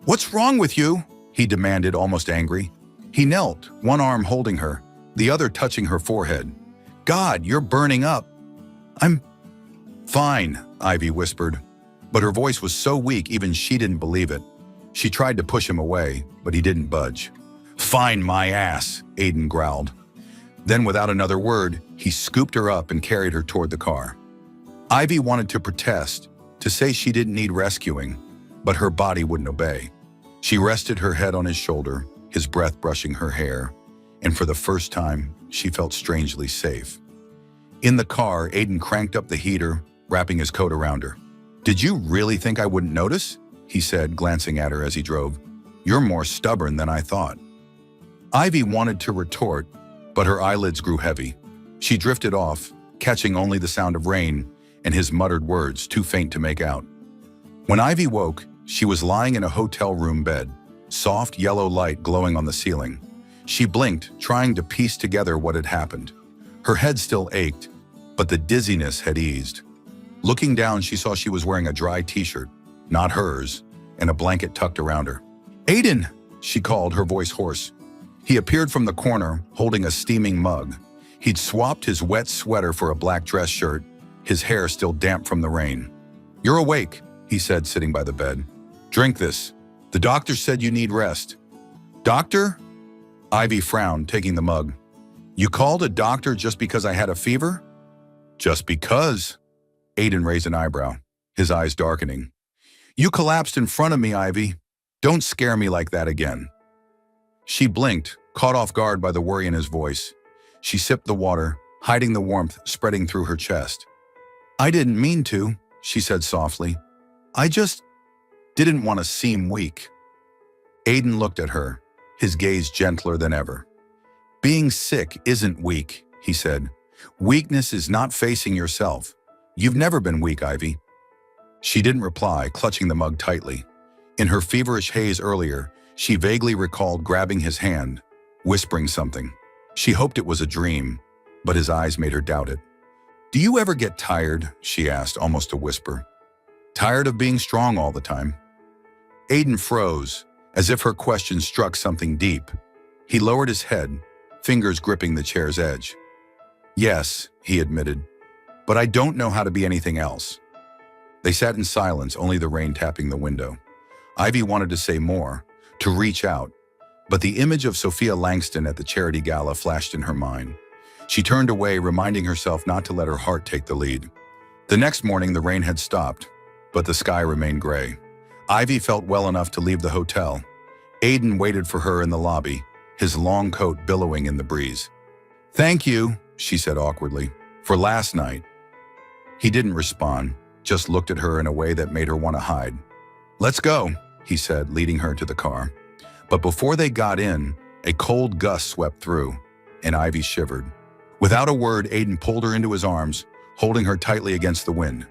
"What's wrong with you?" he demanded, almost angry. He knelt, one arm holding her, the other touching her forehead. "God, you're burning up." "I'm fine," Ivy whispered, but her voice was so weak even she didn't believe it. She tried to push him away, but he didn't budge. "Fine my ass," Aidan growled. Then without another word, he scooped her up and carried her toward the car. Ivy wanted to protest, to say she didn't need rescuing, but her body wouldn't obey. She rested her head on his shoulder, his breath brushing her hair, and for the first time, she felt strangely safe. In the car, Aidan cranked up the heater, wrapping his coat around her. "Did you really think I wouldn't notice?" he said, glancing at her as he drove. "You're more stubborn than I thought." Ivy wanted to retort, but her eyelids grew heavy. She drifted off, catching only the sound of rain and his muttered words, too faint to make out. When Ivy woke, she was lying in a hotel room bed, soft yellow light glowing on the ceiling. She blinked, trying to piece together what had happened. Her head still ached, but the dizziness had eased. Looking down, she saw she was wearing a dry t-shirt, not hers, and a blanket tucked around her. "Aidan!" she called, her voice hoarse. He appeared from the corner, holding a steaming mug. He'd swapped his wet sweater for a black dress shirt, his hair still damp from the rain. "You're awake," he said, sitting by the bed. "Drink this. The doctor said you need rest." "Doctor?" Ivy frowned, taking the mug. "You called a doctor just because I had a fever?" "Just because?" Aidan raised an eyebrow, his eyes darkening. "You collapsed in front of me, Ivy. Don't scare me like that again." She blinked, caught off guard by the worry in his voice. She sipped the water, hiding the warmth spreading through her chest. "I didn't mean to," she said softly. "I just didn't want to seem weak." Aidan looked at her, his gaze gentler than ever. "Being sick isn't weak," he said. "Weakness is not facing yourself. You've never been weak, Ivy." She didn't reply, clutching the mug tightly. In her feverish haze earlier, she vaguely recalled grabbing his hand, whispering something. She hoped it was a dream, but his eyes made her doubt it. "Do you ever get tired?" she asked, almost a whisper. "Tired of being strong all the time?" Aiden froze, as if her question struck something deep. He lowered his head, fingers gripping the chair's edge. "Yes," he admitted, "but I don't know how to be anything else." They sat in silence, only the rain tapping the window. Ivy wanted to say more, to reach out, but the image of Sophia Langston at the charity gala flashed in her mind. She turned away, reminding herself not to let her heart take the lead. The next morning, the rain had stopped, but the sky remained gray. Ivy felt well enough to leave the hotel. Aiden waited for her in the lobby, his long coat billowing in the breeze. "Thank you," she said awkwardly, "for last night." He didn't respond, just looked at her in a way that made her want to hide. "Let's go," he said, leading her to the car. But before they got in, a cold gust swept through, and Ivy shivered. Without a word, Aiden pulled her into his arms, holding her tightly against the wind.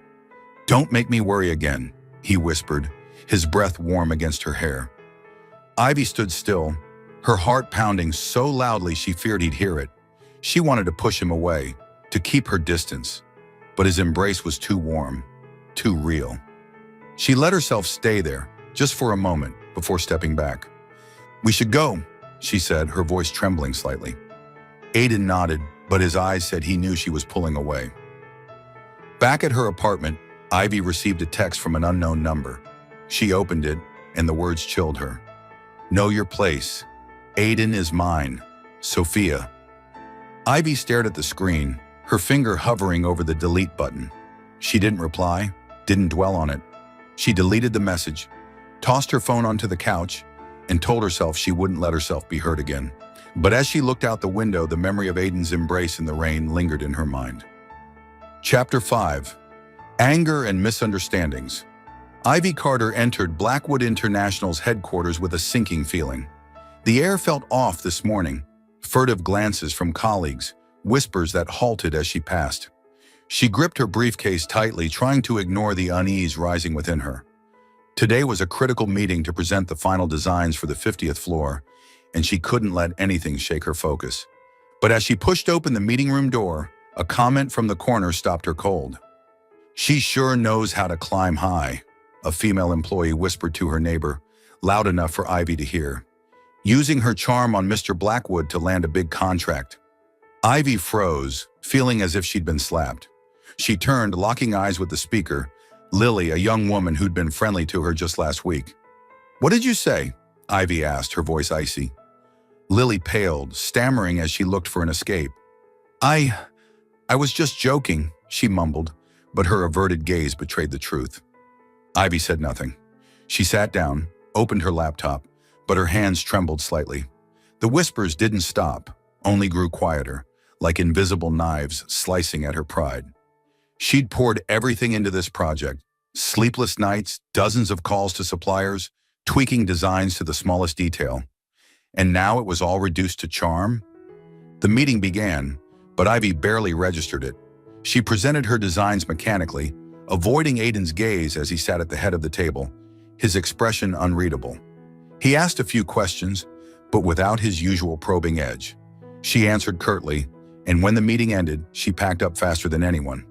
"Don't make me worry again," he whispered, his breath warm against her hair. Ivy stood still, her heart pounding so loudly she feared he'd hear it. She wanted to push him away, to keep her distance, but his embrace was too warm, too real. She let herself stay there, just for a moment, before stepping back. "We should go," she said, her voice trembling slightly. Aiden nodded, but his eyes said he knew she was pulling away. Back at her apartment, Ivy received a text from an unknown number. She opened it, and the words chilled her. "Know your place. Aiden is mine. Sophia." Ivy stared at the screen, her finger hovering over the delete button. She didn't reply, didn't dwell on it. She deleted the message, tossed her phone onto the couch, and told herself she wouldn't let herself be hurt again. But as she looked out the window, the memory of Aiden's embrace in the rain lingered in her mind. Chapter 5. Anger and Misunderstandings. Ivy Carter entered Blackwood International's headquarters with a sinking feeling. The air felt off this morning, furtive glances from colleagues, whispers that halted as she passed. She gripped her briefcase tightly, trying to ignore the unease rising within her. Today was a critical meeting to present the final designs for the 50th floor, and she couldn't let anything shake her focus. But as she pushed open the meeting room door, a comment from the corner stopped her cold. "She sure knows how to climb high," a female employee whispered to her neighbor, loud enough for Ivy to hear. "Using her charm on Mr. Blackwood to land a big contract." Ivy froze, feeling as if she'd been slapped. She turned, locking eyes with the speaker, Lily, a young woman who'd been friendly to her just last week. "What did you say?" Ivy asked, her voice icy. Lily paled, stammering as she looked for an escape. I was just joking," she mumbled, but her averted gaze betrayed the truth. Ivy said nothing. She sat down, opened her laptop, but her hands trembled slightly. The whispers didn't stop, only grew quieter, like invisible knives slicing at her pride. She'd poured everything into this project, sleepless nights, dozens of calls to suppliers, tweaking designs to the smallest detail. And now it was all reduced to charm? The meeting began, but Ivy barely registered it. She presented her designs mechanically, avoiding Aiden's gaze as he sat at the head of the table, his expression unreadable. He asked a few questions, but without his usual probing edge. She answered curtly, and when the meeting ended, she packed up faster than anyone.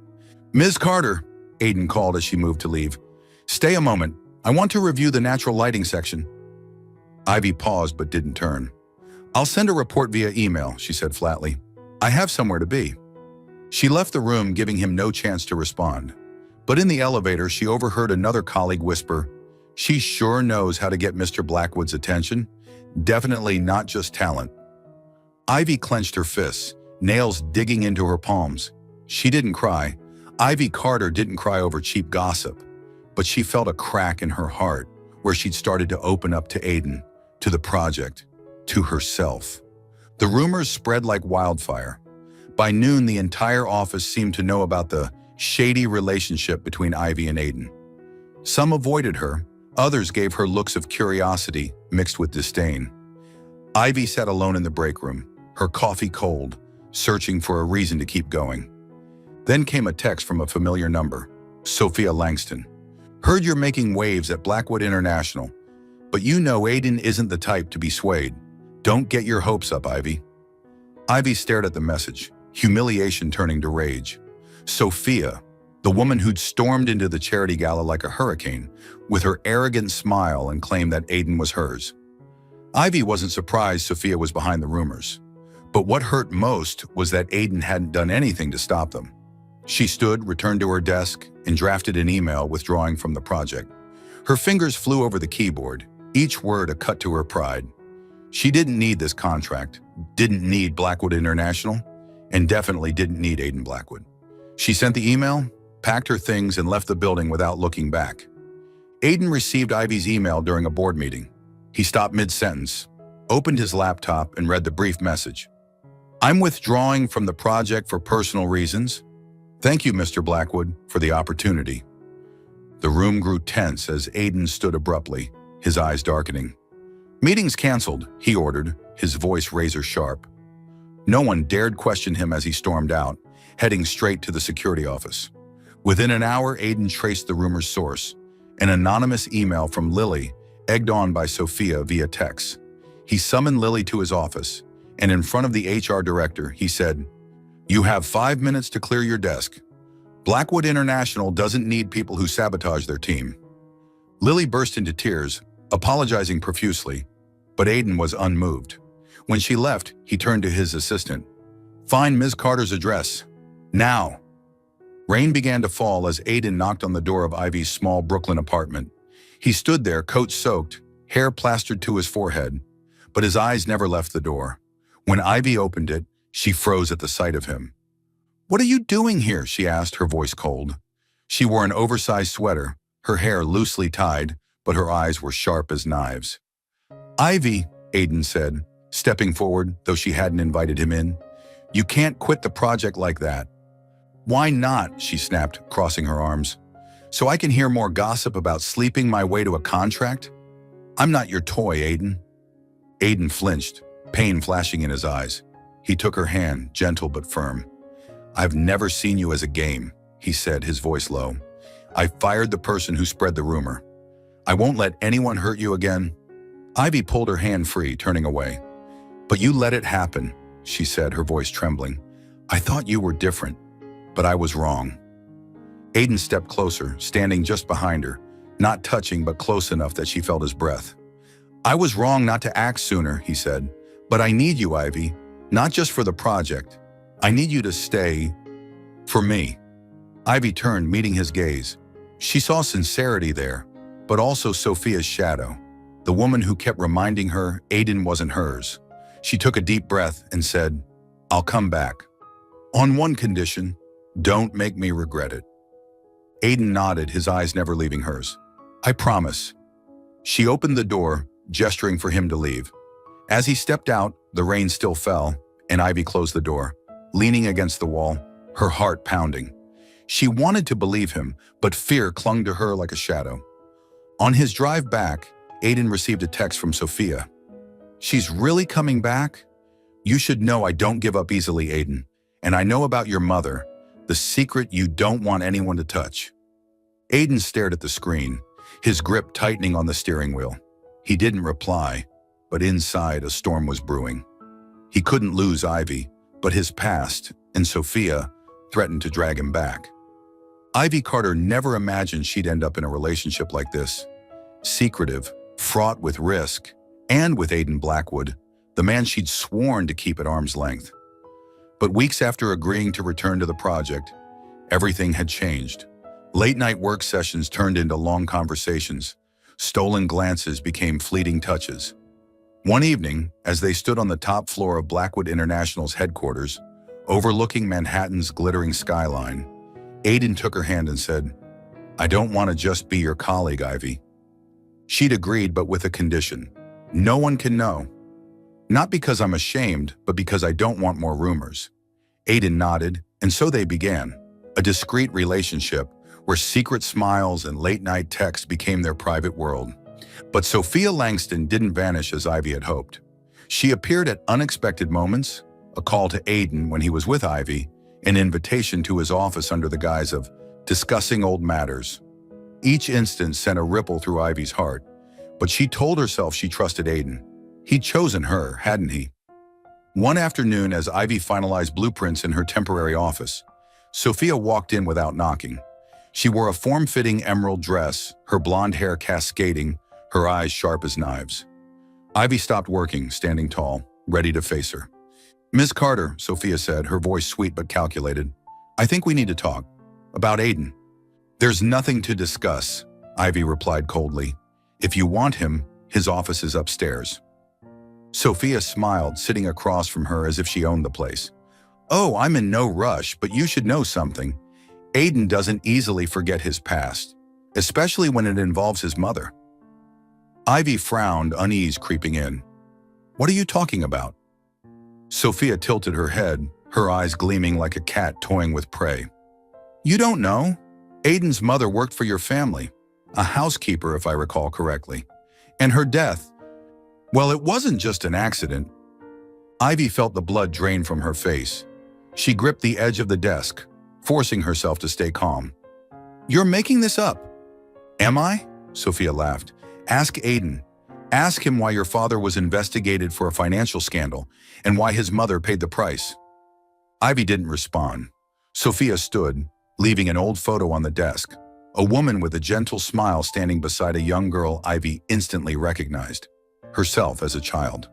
"Ms. Carter," Aiden called as she moved to leave. "Stay a moment. I want to review the natural lighting section." Ivy paused but didn't turn. "I'll send a report via email," she said flatly. "I have somewhere to be." She left the room, giving him no chance to respond. But in the elevator, she overheard another colleague whisper, "She sure knows how to get Mr. Blackwood's attention. Definitely not just talent." Ivy clenched her fists, nails digging into her palms. She didn't cry. Ivy Carter didn't cry over cheap gossip, but she felt a crack in her heart where she'd started to open up to Aiden, to the project, to herself. The rumors spread like wildfire. By noon, the entire office seemed to know about the shady relationship between Ivy and Aiden. Some avoided her, others gave her looks of curiosity mixed with disdain. Ivy sat alone in the break room, her coffee cold, searching for a reason to keep going. Then came a text from a familiar number, Sophia Langston. "Heard you're making waves at Blackwood International, but you know Aiden isn't the type to be swayed. Don't get your hopes up, Ivy." Ivy stared at the message, humiliation turning to rage. Sophia, the woman who'd stormed into the charity gala like a hurricane, with her arrogant smile and claimed that Aiden was hers. Ivy wasn't surprised Sophia was behind the rumors. But what hurt most was that Aiden hadn't done anything to stop them. She stood, returned to her desk, and drafted an email withdrawing from the project. Her fingers flew over the keyboard, each word a cut to her pride. She didn't need this contract, didn't need Blackwood International, and definitely didn't need Aiden Blackwood. She sent the email, packed her things, and left the building without looking back. Aiden received Ivy's email during a board meeting. He stopped mid-sentence, opened his laptop, and read the brief message. "I'm withdrawing from the project for personal reasons. Thank you, Mr. Blackwood, for the opportunity." The room grew tense as Aiden stood abruptly, his eyes darkening. "Meeting's canceled," he ordered, his voice razor-sharp. No one dared question him as he stormed out, heading straight to the security office. Within an hour, Aiden traced the rumor's source, an anonymous email from Lily, egged on by Sophia via text. He summoned Lily to his office, and in front of the HR director, he said, "You have 5 minutes to clear your desk. Blackwood International doesn't need people who sabotage their team." Lily burst into tears, apologizing profusely, but Aiden was unmoved. When she left, he turned to his assistant. "Find Ms. Carter's address. Now." Rain began to fall as Aiden knocked on the door of Ivy's small Brooklyn apartment. He stood there, coat soaked, hair plastered to his forehead, but his eyes never left the door. When Ivy opened it, she froze at the sight of him. "What are you doing here?" she asked, her voice cold. She wore an oversized sweater, her hair loosely tied, but her eyes were sharp as knives. "Ivy," Aiden said, stepping forward, though she hadn't invited him in. "You can't quit the project like that." "Why not?" she snapped, crossing her arms. "So I can hear more gossip about sleeping my way to a contract? I'm not your toy, Aiden." Aiden flinched, pain flashing in his eyes. He took her hand, gentle but firm. "I've never seen you as a game," he said, his voice low. "I fired the person who spread the rumor. I won't let anyone hurt you again." Ivy pulled her hand free, turning away. "But you let it happen," she said, her voice trembling. "I thought you were different, but I was wrong." Aiden stepped closer, standing just behind her, not touching but close enough that she felt his breath. "I was wrong not to act sooner," he said. "But I need you, Ivy, not just for the project. I need you to stay for me." Ivy turned, meeting his gaze. She saw sincerity there, but also Sophia's shadow, the woman who kept reminding her Aiden wasn't hers. She took a deep breath and said, "I'll come back. On one condition, don't make me regret it." Aiden nodded, his eyes never leaving hers. "I promise." She opened the door, gesturing for him to leave. As he stepped out, the rain still fell, and Ivy closed the door, leaning against the wall, her heart pounding. She wanted to believe him, but fear clung to her like a shadow. On his drive back, Aiden received a text from Sophia. "She's really coming back? You should know I don't give up easily, Aiden. And I know about your mother, the secret you don't want anyone to touch." Aiden stared at the screen, his grip tightening on the steering wheel. He didn't reply, but inside a storm was brewing. He couldn't lose Ivy, but his past, and Sophia, threatened to drag him back. Ivy Carter never imagined she'd end up in a relationship like this. Secretive, fraught with risk, and with Aiden Blackwood, the man she'd sworn to keep at arm's length. But weeks after agreeing to return to the project, everything had changed. Late-night work sessions turned into long conversations. Stolen glances became fleeting touches. One evening, as they stood on the top floor of Blackwood International's headquarters, overlooking Manhattan's glittering skyline, Aiden took her hand and said, "I don't want to just be your colleague, Ivy." She'd agreed, but with a condition. "No one can know. Not because I'm ashamed, but because I don't want more rumors." Aiden nodded, and so they began, a discreet relationship where secret smiles and late-night texts became their private world. But Sophia Langston didn't vanish as Ivy had hoped. She appeared at unexpected moments, a call to Aiden when he was with Ivy, an invitation to his office under the guise of discussing old matters. Each instance sent a ripple through Ivy's heart, but she told herself she trusted Aiden. He'd chosen her, hadn't he? One afternoon, as Ivy finalized blueprints in her temporary office, Sophia walked in without knocking. She wore a form-fitting emerald dress, her blonde hair cascading, her eyes sharp as knives. Ivy stopped working, standing tall, ready to face her. "Ms. Carter," Sophia said, her voice sweet but calculated, "I think we need to talk. About Aiden." "There's nothing to discuss," Ivy replied coldly. "If you want him, his office is upstairs." Sophia smiled, sitting across from her as if she owned the place. "Oh, I'm in no rush, but you should know something. Aiden doesn't easily forget his past, especially when it involves his mother." Ivy frowned, unease creeping in. "What are you talking about?" Sophia tilted her head, her eyes gleaming like a cat toying with prey. "You don't know? Aiden's mother worked for your family, a housekeeper if I recall correctly. And her death, well, it wasn't just an accident." Ivy felt the blood drain from her face. She gripped the edge of the desk, forcing herself to stay calm. "You're making this up." "Am I?" Sophia laughed. "Ask Aiden. Ask him why your father was investigated for a financial scandal and why his mother paid the price." Ivy didn't respond. Sophia stood, leaving an old photo on the desk, a woman with a gentle smile standing beside a young girl Ivy instantly recognized, herself as a child.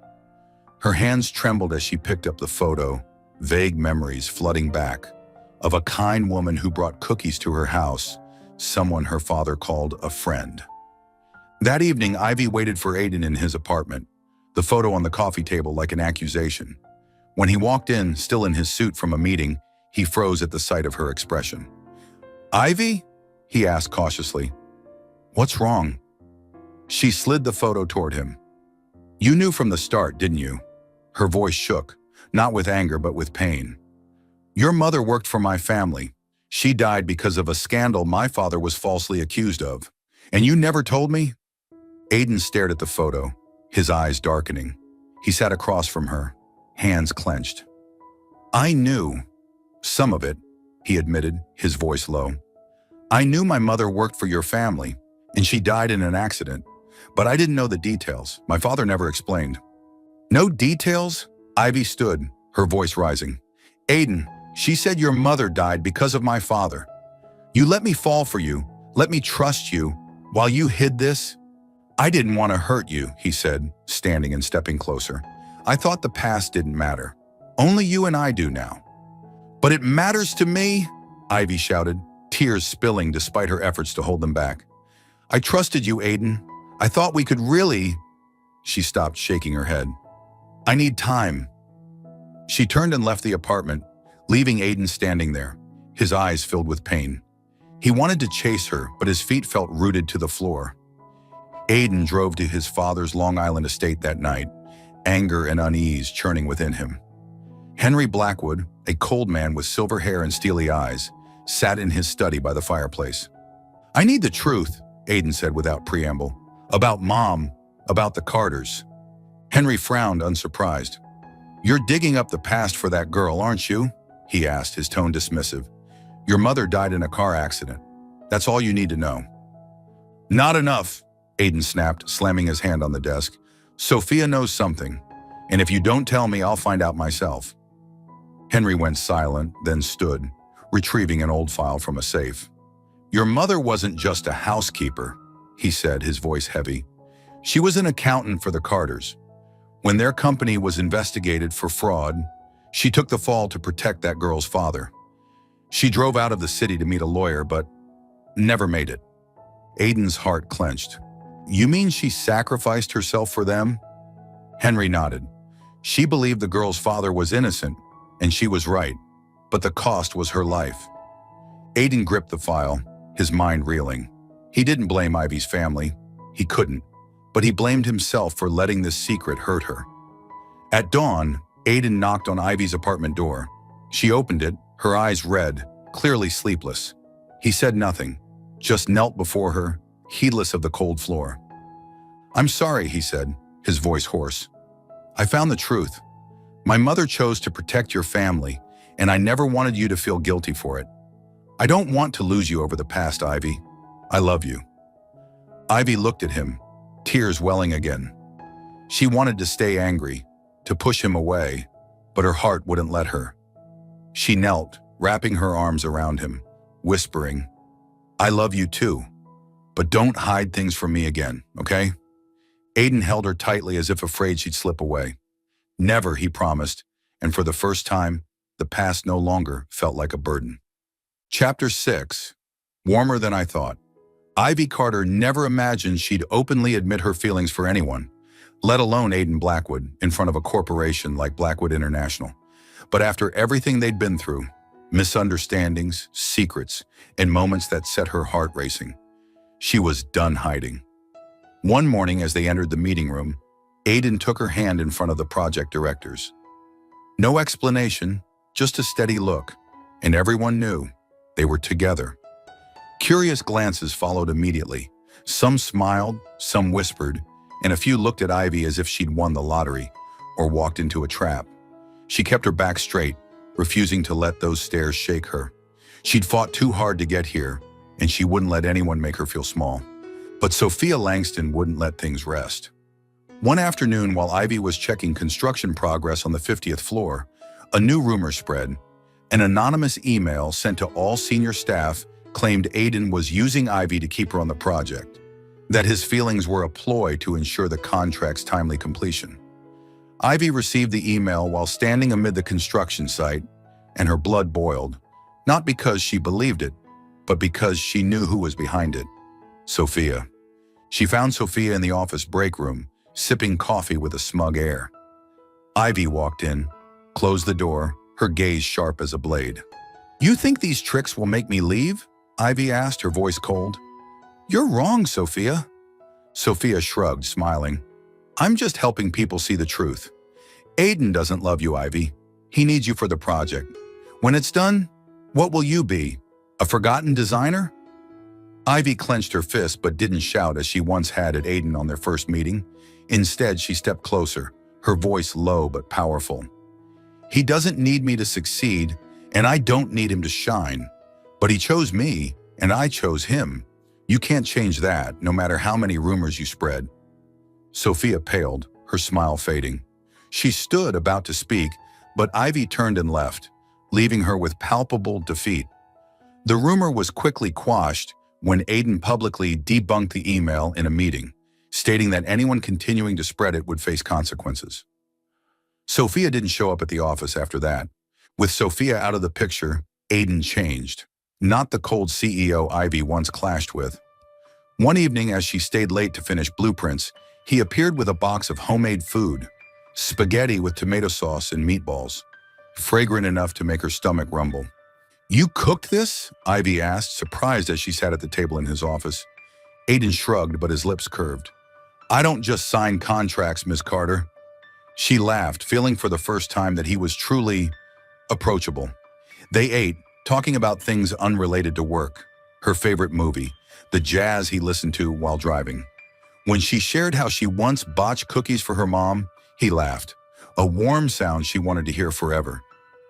Her hands trembled as she picked up the photo, vague memories flooding back, of a kind woman who brought cookies to her house, someone her father called a friend. That evening, Ivy waited for Aiden in his apartment, the photo on the coffee table like an accusation. When he walked in, still in his suit from a meeting, he froze at the sight of her expression. "Ivy?" he asked cautiously. "What's wrong?" She slid the photo toward him. "You knew from the start, didn't you?" Her voice shook, not with anger but with pain. "Your mother worked for my family. She died because of a scandal my father was falsely accused of. And you never told me?" Aiden stared at the photo, his eyes darkening. He sat across from her, hands clenched. "I knew. Some of it," he admitted, his voice low. "I knew my mother worked for your family, and she died in an accident. But I didn't know the details. My father never explained." "No details?" Ivy stood, her voice rising. "Aiden, she said your mother died because of my father. You let me fall for you, let me trust you, while you hid this?" "I didn't want to hurt you," he said, standing and stepping closer. "I thought the past didn't matter. Only you and I do now." "But it matters to me," Ivy shouted, tears spilling despite her efforts to hold them back. "I trusted you, Aiden. I thought we could really—" She stopped, shaking her head. "I need time." She turned and left the apartment, leaving Aiden standing there, his eyes filled with pain. He wanted to chase her, but his feet felt rooted to the floor. Aiden drove to his father's Long Island estate that night, anger and unease churning within him. Henry Blackwood, a cold man with silver hair and steely eyes, sat in his study by the fireplace. "I need the truth," Aiden said without preamble. "About Mom, about the Carters." Henry frowned, unsurprised. "You're digging up the past for that girl, aren't you?" he asked, his tone dismissive. "Your mother died in a car accident. That's all you need to know." "Not enough," Aiden snapped, slamming his hand on the desk. "Sophia knows something, and if you don't tell me, I'll find out myself." Henry went silent, then stood, retrieving an old file from a safe. "Your mother wasn't just a housekeeper," he said, his voice heavy. "She was an accountant for the Carters. When their company was investigated for fraud, she took the fall to protect that girl's father. She drove out of the city to meet a lawyer, but never made it." Aiden's heart clenched. "You mean she sacrificed herself for them?" Henry nodded. "She believed the girl's father was innocent, and she was right, but the cost was her life." Aiden gripped the file, his mind reeling. He didn't blame Ivy's family. He couldn't, but he blamed himself for letting this secret hurt her. At dawn, Aiden knocked on Ivy's apartment door. She opened it, her eyes red, clearly sleepless. He said nothing, just knelt before her, heedless of the cold floor. "I'm sorry," he said, his voice hoarse. "I found the truth. My mother chose to protect your family, and I never wanted you to feel guilty for it. I don't want to lose you over the past, Ivy. I love you." Ivy looked at him, tears welling again. She wanted to stay angry, to push him away, but her heart wouldn't let her. She knelt, wrapping her arms around him, whispering, "I love you too, but don't hide things from me again, okay?" Aiden held her tightly as if afraid she'd slip away. "Never," he promised, and for the first time, the past no longer felt like a burden. Chapter 6. Warmer than I thought. Ivy Carter never imagined she'd openly admit her feelings for anyone, let alone Aiden Blackwood, in front of a corporation like Blackwood International. But after everything they'd been through, misunderstandings, secrets, and moments that set her heart racing, she was done hiding. One morning as they entered the meeting room, Aiden took her hand in front of the project directors. No explanation, just a steady look, and everyone knew they were together. Curious glances followed immediately. Some smiled, some whispered, and a few looked at Ivy as if she'd won the lottery or walked into a trap. She kept her back straight, refusing to let those stares shake her. She'd fought too hard to get here, and she wouldn't let anyone make her feel small. But Sophia Langston wouldn't let things rest. One afternoon, while Ivy was checking construction progress on the 50th floor, a new rumor spread. An anonymous email sent to all senior staff claimed Aiden was using Ivy to keep her on the project, that his feelings were a ploy to ensure the contract's timely completion. Ivy received the email while standing amid the construction site, and her blood boiled, not because she believed it, but because she knew who was behind it. Sophia. She found Sophia in the office break room, sipping coffee with a smug air. Ivy walked in, closed the door, her gaze sharp as a blade. "You think these tricks will make me leave?" Ivy asked, her voice cold. "You're wrong, Sophia." Sophia shrugged, smiling. "I'm just helping people see the truth. Aiden doesn't love you, Ivy. He needs you for the project. When it's done, what will you be? A forgotten designer?" Ivy clenched her fist but didn't shout as she once had at Aiden on their first meeting. Instead, she stepped closer, her voice low but powerful. "He doesn't need me to succeed, and I don't need him to shine. But he chose me, and I chose him. You can't change that, no matter how many rumors you spread." Sophia paled, her smile fading. She stood about to speak, but Ivy turned and left, leaving her with palpable defeat. The rumor was quickly quashed when Aiden publicly debunked the email in a meeting, stating that anyone continuing to spread it would face consequences. Sophia didn't show up at the office after that. With Sophia out of the picture, Aiden changed. Not the cold CEO Ivy once clashed with. One evening, as she stayed late to finish blueprints, he appeared with a box of homemade food, spaghetti with tomato sauce and meatballs, fragrant enough to make her stomach rumble. "You cooked this?" Ivy asked, surprised as she sat at the table in his office. Aiden shrugged, but his lips curved. "I don't just sign contracts, Miss Carter." She laughed, feeling for the first time that he was truly approachable. They ate, talking about things unrelated to work, her favorite movie, the jazz he listened to while driving. When she shared how she once botched cookies for her mom, he laughed, a warm sound she wanted to hear forever.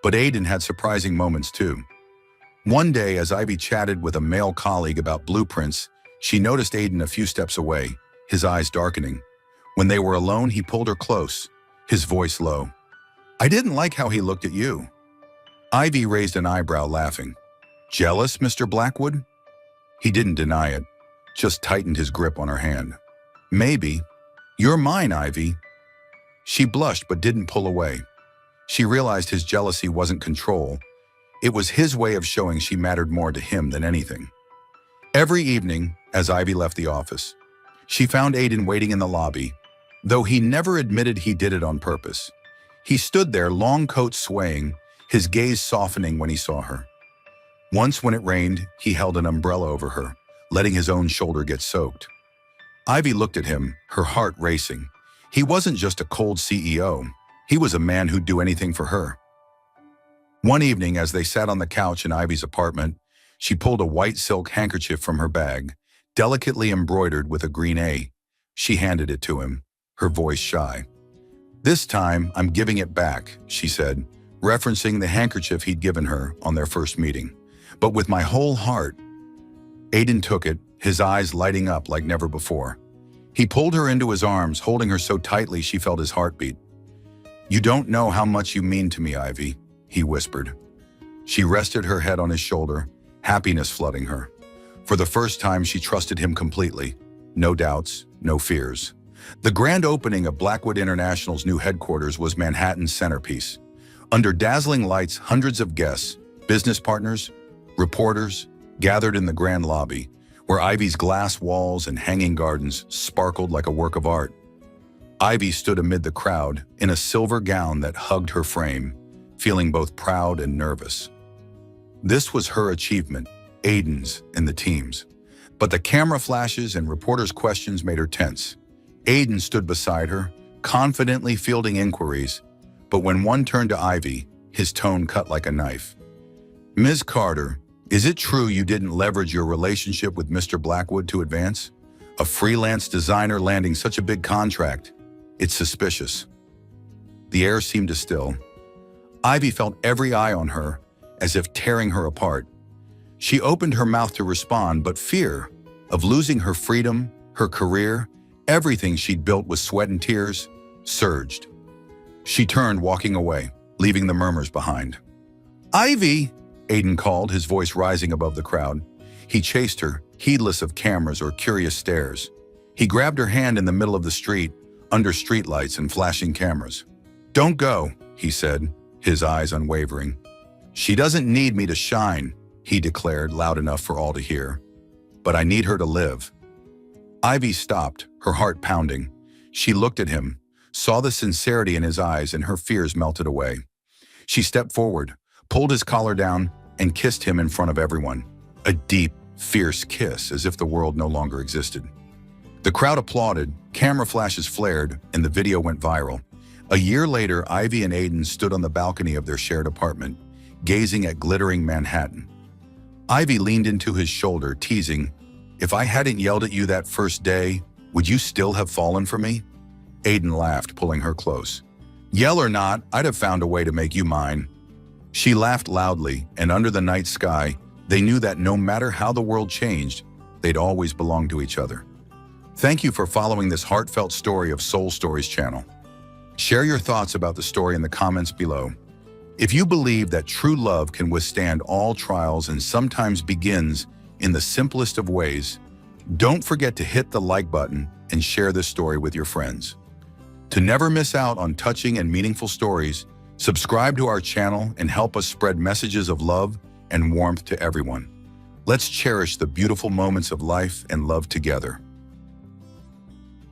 But Aiden had surprising moments too. One day, as Ivy chatted with a male colleague about blueprints, she noticed Aiden a few steps away, his eyes darkening. When they were alone, he pulled her close, his voice low. "I didn't like how he looked at you." Ivy raised an eyebrow, laughing. "Jealous, Mr. Blackwood?" He didn't deny it, just tightened his grip on her hand. "Maybe. You're mine, Ivy." She blushed but didn't pull away. She realized his jealousy wasn't control. It was his way of showing she mattered more to him than anything. Every evening, as Ivy left the office, she found Aiden waiting in the lobby, though he never admitted he did it on purpose. He stood there, long coat swaying, his gaze softening when he saw her. Once when it rained, he held an umbrella over her, letting his own shoulder get soaked. Ivy looked at him, her heart racing. He wasn't just a cold CEO. He was a man who'd do anything for her. One evening, as they sat on the couch in Ivy's apartment, she pulled a white silk handkerchief from her bag, delicately embroidered with a green A. She handed it to him, her voice shy. "This time, I'm giving it back," she said, referencing the handkerchief he'd given her on their first meeting. "But with my whole heart." Aiden took it, his eyes lighting up like never before. He pulled her into his arms, holding her so tightly she felt his heartbeat. "You don't know how much you mean to me, Ivy," he whispered. She rested her head on his shoulder, happiness flooding her. For the first time, she trusted him completely. No doubts, no fears. The grand opening of Blackwood International's new headquarters was Manhattan's centerpiece. Under dazzling lights, hundreds of guests, business partners, reporters, gathered in the grand lobby, where Ivy's glass walls and hanging gardens sparkled like a work of art. Ivy stood amid the crowd in a silver gown that hugged her frame, feeling both proud and nervous. This was her achievement, Aiden's and the team's. But the camera flashes and reporters' questions made her tense. Aiden stood beside her, confidently fielding inquiries, but when one turned to Ivy, his tone cut like a knife. "Ms. Carter, is it true you didn't leverage your relationship with Mr. Blackwood to advance? A freelance designer landing such a big contract. It's suspicious." The air seemed to still. Ivy felt every eye on her, as if tearing her apart. She opened her mouth to respond, but fear of losing her freedom, her career, everything she'd built with sweat and tears, surged. She turned, walking away, leaving the murmurs behind. "Ivy!" Aiden called, his voice rising above the crowd. He chased her, heedless of cameras or curious stares. He grabbed her hand in the middle of the street, under streetlights and flashing cameras. "Don't go," he said, his eyes unwavering. "She doesn't need me to shine," he declared loud enough for all to hear. "But I need her to live." Ivy stopped, her heart pounding. She looked at him, saw the sincerity in his eyes, and her fears melted away. She stepped forward, pulled his collar down, and kissed him in front of everyone. A deep, fierce kiss, as if the world no longer existed. The crowd applauded, camera flashes flared, and the video went viral. A year later, Ivy and Aiden stood on the balcony of their shared apartment, gazing at glittering Manhattan. Ivy leaned into his shoulder, teasing, "If I hadn't yelled at you that first day, would you still have fallen for me?" Aiden laughed, pulling her close. "Yell or not, I'd have found a way to make you mine." She laughed loudly, and under the night sky, they knew that no matter how the world changed, they'd always belong to each other. Thank you for following this heartfelt story of Soul Stories channel. Share your thoughts about the story in the comments below. If you believe that true love can withstand all trials and sometimes begins in the simplest of ways, don't forget to hit the like button and share this story with your friends. To never miss out on touching and meaningful stories, subscribe to our channel and help us spread messages of love and warmth to everyone. Let's cherish the beautiful moments of life and love together.